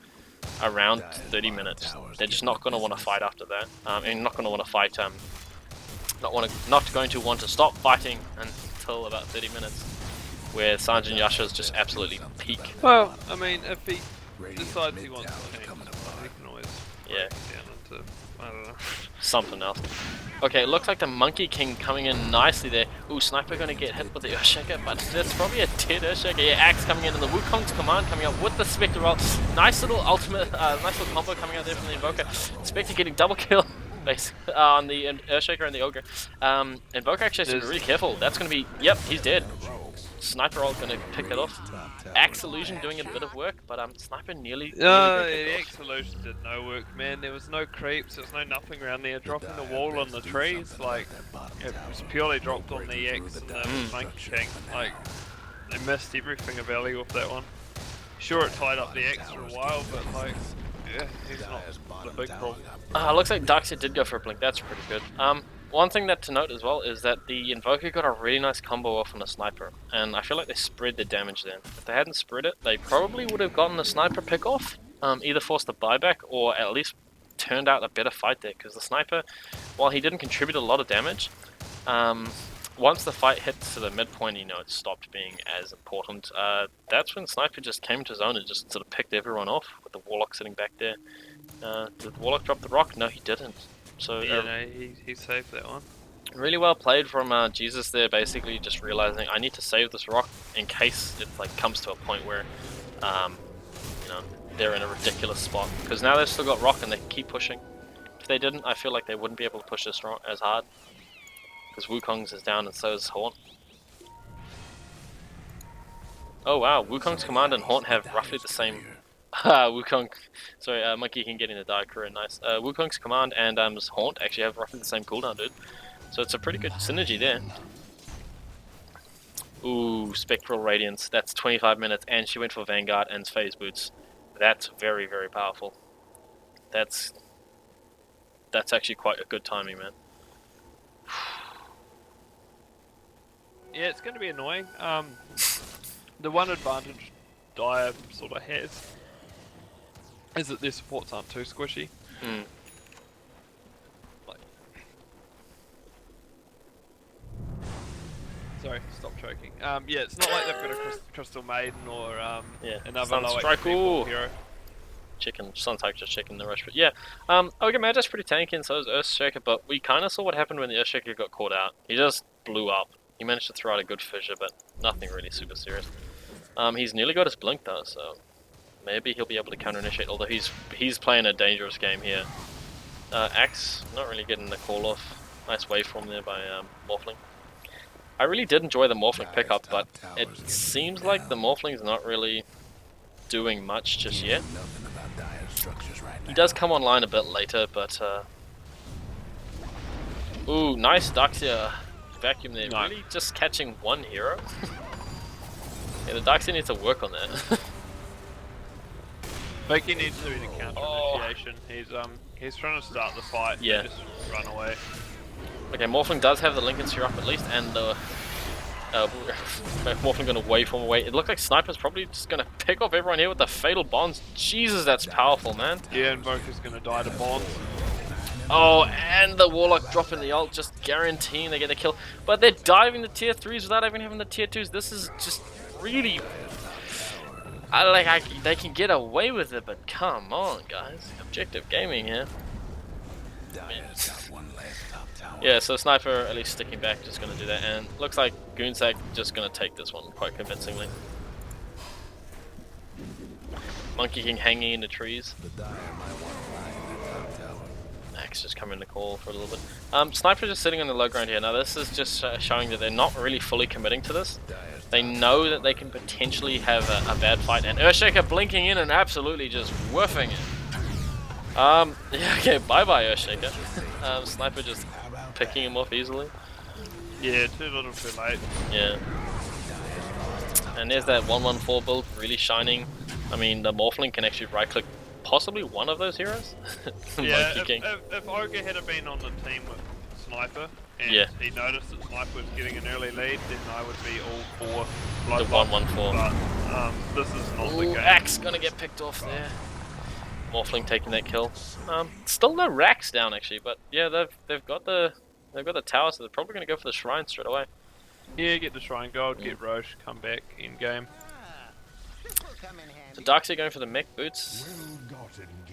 around 30 minutes. They're just not going to want to fight after that, and not going to want to fight. Not going to want to stop fighting until about 30 minutes, where Sergeant Yasha is just absolutely peak. Well, I mean, if he decides he wants to change, he can always break it down into, I don't know, something else. Okay, it looks like the Monkey King coming in nicely there. Ooh, Sniper gonna get hit with the Earthshaker, but that's probably a dead Earthshaker. Yeah, Axe coming in, and the Wukong's command coming up with the Spectre roll. Nice little ultimate, nice little combo coming out there from the Invoker. Spectre getting double kill basically on the Earthshaker and the Ogre. Invoker actually has to be really careful. That's gonna be, yep, he's dead. Sniper roll gonna pick that off. Axe Illusion doing a bit of work, but Sniper nearly No, got the kicked off. X-Illusion did no work, man. There was no creeps, there was no nothing around there. Dropping the wall on the trees, like, it was purely dropped on the X and the Monkey King. Like, they missed everything of value off that one. Sure, it tied up the X for a while, but like, yeah, he's not the big problem. Looks like Darkseid did go for a blink. That's pretty good. One thing to note as well is that the Invoker got a really nice combo off on the Sniper, and I feel like they spread the damage there. If they hadn't spread it, they probably would have gotten the Sniper pick off, either forced a buyback or at least turned out a better fight there, because the Sniper, while he didn't contribute a lot of damage, once the fight hit to the midpoint, you know, it stopped being as important. That's when Sniper just came to zone and just sort of picked everyone off, with the Warlock sitting back there. Did the Warlock drop the rock? No, he didn't. So Yeah, no, he saved that one. really well played from Jesus there, basically just realizing I need to save this rock in case it like comes to a point where you know, they're in a ridiculous spot, because now they've still got rock and they can keep pushing. If they didn't, I feel like they wouldn't be able to push this as hard, because Wukong's is down and so is Haunt. Oh wow, Wukong's command and Haunt have roughly the same. Wukong, sorry, Monkey King getting the die career, nice. Wukong's command and Haunt actually have roughly the same cooldown, dude. So it's a pretty good synergy there. Ooh, Spectral Radiance, that's 25 minutes, and she went for Vanguard and Phase Boots. That's very, very powerful. That's actually quite a good timing, man. Yeah, it's going to be annoying. The one advantage Dire sort of has is that their supports aren't too squishy. Like, sorry, stop choking. Yeah, it's not like they've got a Crystal Maiden or another low HP hero. Chicken, Suntyke just checking the rush, but yeah. Ogre Magic's pretty tanky and so is Earthshaker, but we kind of saw what happened when the Earthshaker got caught out. He just blew up. He managed to throw out a good fissure, but nothing really super serious. He's nearly got his blink though, so maybe he'll be able to counter-initiate, although he's playing a dangerous game here. Axe, not really getting the call off. Nice waveform there by Morphling. I really did enjoy the Morphling pickup, but it seems like the Morphling's not really doing much just yet. He does come online a bit later, but ooh, nice Darkseid vacuum there. No. Really just catching one hero. Yeah, the Darkseid needs to work on that. I think he needs to do the counter initiation. He's trying to start the fight. Yeah. Just run away. Okay, Morphling does have the Lincoln Sphere up at least, and the Morphling gonna waveform away. It looks like Sniper's probably just gonna pick off everyone here with the Fatal Bonds. Jesus, that's powerful, man. Yeah, Invoker's gonna die to Bonds. Oh, and the Warlock dropping the ult, just guaranteeing they get a kill. But they're diving the tier 3s without even having the tier 2s. This is just really... they can get away with it, but come on, guys. Objective Gaming here. Yeah, so Sniper at least sticking back, just going to do that. And looks like Goonsack just going to take this one quite convincingly. Monkey King hanging in the trees. Max just coming to call for a little bit. Sniper just sitting on the low ground here. Now this is just showing that they're not really fully committing to this. They know that they can potentially have a bad fight, and Earthshaker blinking in and absolutely just whiffing it. Yeah, okay, bye-bye Earthshaker. Sniper just picking him off easily. Yeah, too little too late. Yeah. And there's that 114 build really shining. I mean, the Morphling can actually right-click possibly one of those heroes. Yeah, if Ogre had been on the team with Sniper, and he noticed that Sniper was getting an early lead, then I would be all for the 114. But this is not the game. Axe gonna get picked off there. Morphling taking that kill. Still no racks down actually, but yeah, they've got the tower, so they're probably gonna go for the shrine straight away. Yeah, get the shrine gold, get Roche, come back in game. So Darkseid going for the mech boots.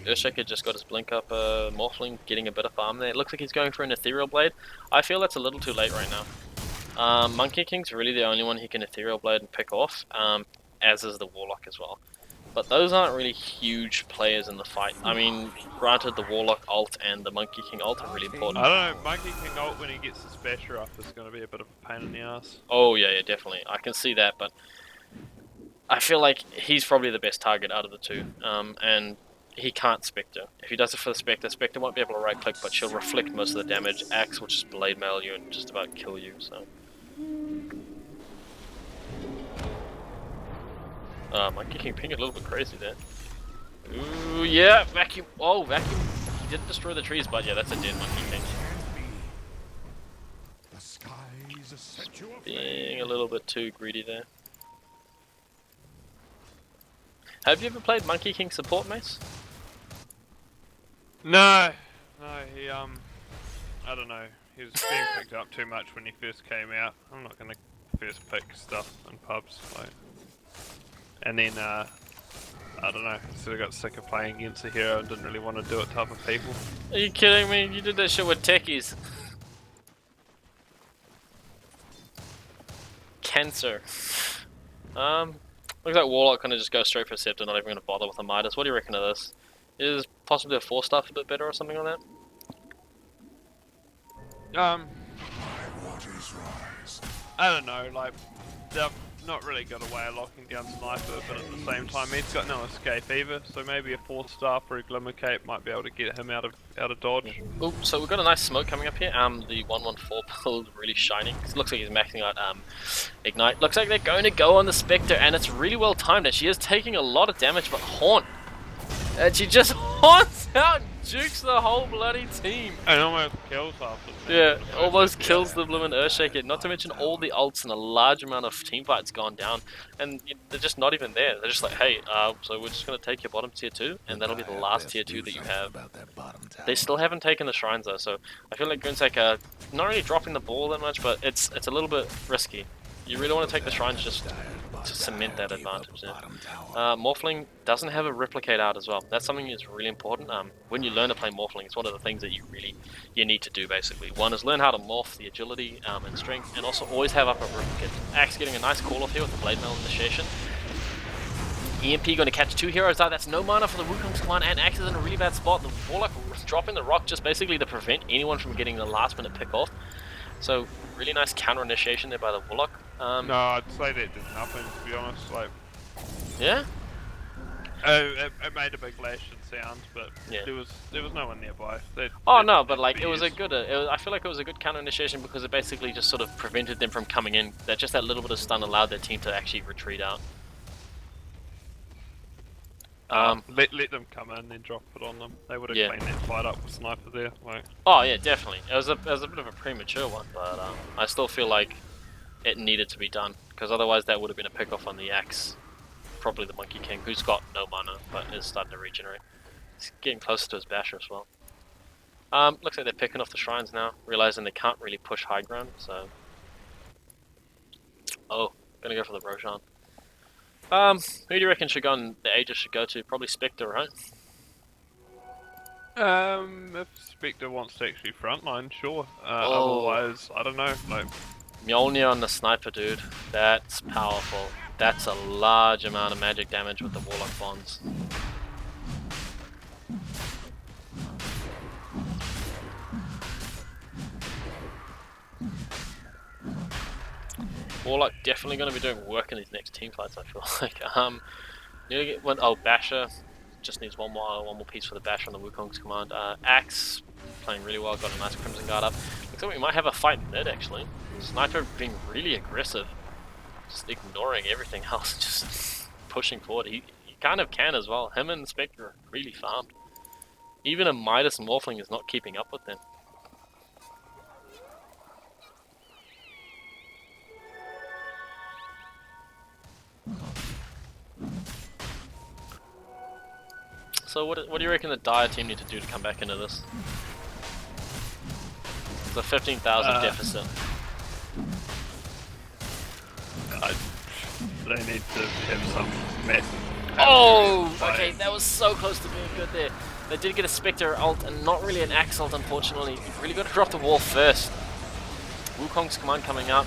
Earthshaker just got his blink up. Morphling getting a bit of farm there. It looks like he's going for an Ethereal Blade. I feel that's a little too late right now. Monkey King's really the only one he can Ethereal Blade and pick off, as is the Warlock as well. But those aren't really huge players in the fight. I mean, granted the Warlock ult and the Monkey King ult are really important. I don't know, Monkey King ult when he gets his basher up is going to be a bit of a pain in the ass. Oh yeah, definitely. I can see that, but I feel like he's probably the best target out of the two, and he can't Spectre. If he does it for the Spectre, Spectre won't be able to right click, but she'll reflect most of the damage. Axe will just blade mail you and just about kill you, so. Monkey King ping a little bit crazy there. Ooh, yeah, vacuum. Oh, vacuum. He didn't destroy the trees, but yeah, that's a dead Monkey King. Being a little bit too greedy there. Have you ever played Monkey King support, Mace? No, he I don't know. He was being picked up too much when he first came out. I'm not gonna first pick stuff in pubs, like. And then I don't know. Sort of got sick of playing against a hero and didn't really want to do it type of people. Are you kidding me? You did that shit with techies. Cancer. Looks like Warlock gonna just go straight for Scepter, not even gonna bother with a Midas. What do you reckon of this? Is possibly a 4-star a bit better or something like that? I don't know, like, they've not really got a way of locking down Sniper, but at the same time he's got no escape either, so maybe a 4-star or a Glimmer Cape might be able to get him out of dodge. Oh, so we've got a nice smoke coming up here. The 114 build really shining. It looks like he's maxing out Ignite. Looks like they're going to go on the Spectre, and it's really well timed, and she is taking a lot of damage, but Haunt. And she just haunts out, jukes the whole bloody team. And almost kills half the team. Yeah, almost kills the blooming Earthshaker. Not to mention all the ults and a large amount of team fights gone down. And they're just not even there. They're just like, hey, so we're just going to take your bottom tier 2, and that'll be the last tier 2 that you have. They still haven't taken the shrines though, so I feel like Goon's like not really dropping the ball that much, but it's a little bit risky. You really want to take the shrines just to cement that advantage there. Morphling doesn't have a replicate out as well. That's something that's really important. When you learn to play Morphling, it's one of the things that you need to do basically. One is learn how to morph the agility and strength, and also always have up a replicate. Axe getting a nice call off here with the Blade Mail initiation. EMP going to catch 2 heroes out. That's no mana for the Wukong's command, and Axe is in a really bad spot. The Warlock dropping the rock just basically to prevent anyone from getting the last minute pick off. So really nice counter initiation there by the Warlock. No, I'd say that did nothing, to be honest. Like, yeah. It made a big lash and sound, but yeah. there was no one nearby. No, but like it was a good. I feel like it was a good counter initiation because it basically just sort of prevented them from coming in. That just that little bit of stun allowed their team to actually retreat out. Let them come in and then drop it on them. They would have cleaned that fight up with Sniper there. Like. Oh yeah, definitely. It was a bit of a premature one, but I still feel like it needed to be done because otherwise that would have been a pick off on the Axe, probably the Monkey King, who's got no mana but is starting to regenerate. He's getting closer to his basher as well. Looks like they're picking off the shrines now, realizing they can't really push high ground. So, gonna go for the Roshan. Who do you reckon should go on the Aegis should go to? Probably Spectre, right? If Spectre wants to actually frontline, sure. Otherwise, I don't know. Like Mjolnir on the Sniper, dude. That's powerful. That's a large amount of magic damage with the Warlock bonds. Warlock definitely going to be doing work in these next team fights, I feel like. Need to get one. Oh, Basher just needs one more piece for the Basher on the Wukong's command. Axe playing really well, got a nice Crimson Guard up. Looks like we might have a fight mid actually. Sniper being really aggressive, just ignoring everything else, just pushing forward. He kind of can as well. Him and Spectre are really farmed. Even a Midas Morphling is not keeping up with them. So what do you reckon the Dire team need to do to come back into this? It's a 15,000 deficit. They need to have some massive... Oh! Okay, that was so close to being good there. They did get a Spectre ult and not really an Axe ult, unfortunately. You've really got to drop the wall first. Wukong's command coming up.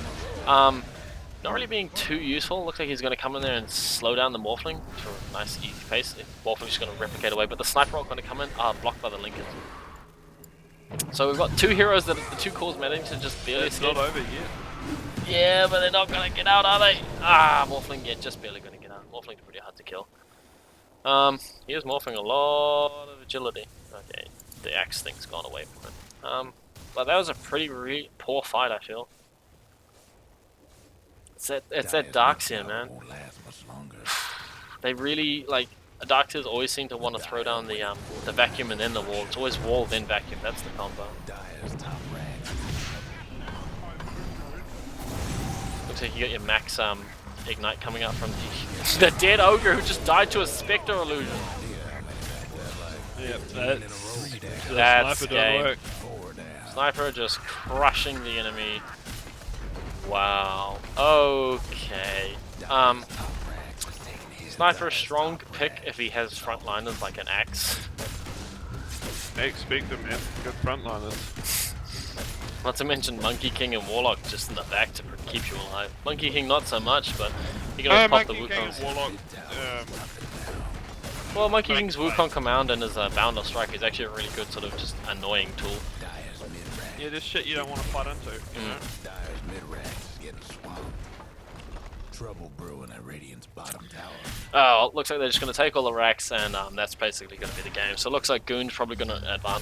Not really being too useful. Looks like he's going to come in there and slow down the Morphling for a nice easy pace. Morphling's going to replicate away, but the Sniper ult going to come in, blocked by the Lincoln. So we've got 2 heroes that the 2 cores managing to just barely escape. It's not over yet. Yeah, but they're not going to get out, are they? Morphling, yeah, just barely going to get out. Morphlings are pretty hard to kill. He is morphing a lot of agility. Okay, the axe thing's gone away from it. But that was a pretty poor fight, I feel. It's that Darkseer, man. Won't last much longer. They really, like, Darkseers always seem to want to throw down the vacuum and then the wall. It's always wall, then vacuum. That's the combo. Dire's top rank. Looks like you got your max ignite coming out from the dead ogre who just died to a spectre illusion. Yep, That's sniper game. don't work. Sniper just crushing the enemy. Wow. Okay. Sniper a strong pick if he has frontliners like an axe. I expect them, man. Good frontliners. Not to mention Monkey King and Warlock just in the back to keep you alive. Monkey King not so much, but you can always pop the Monkey King Wukong's. and Warlock, Well, Monkey King's Wukong command and his Boundless Strike is actually a really good sort of just annoying tool. yeah, there's shit you don't want to fight into, you know? Dire's mid-range is getting swamped. Trouble brewing at Radiant's bottom tower. Oh, looks like they're just going to take all the racks and that's basically going to be the game. So it looks like Goon's probably going to advance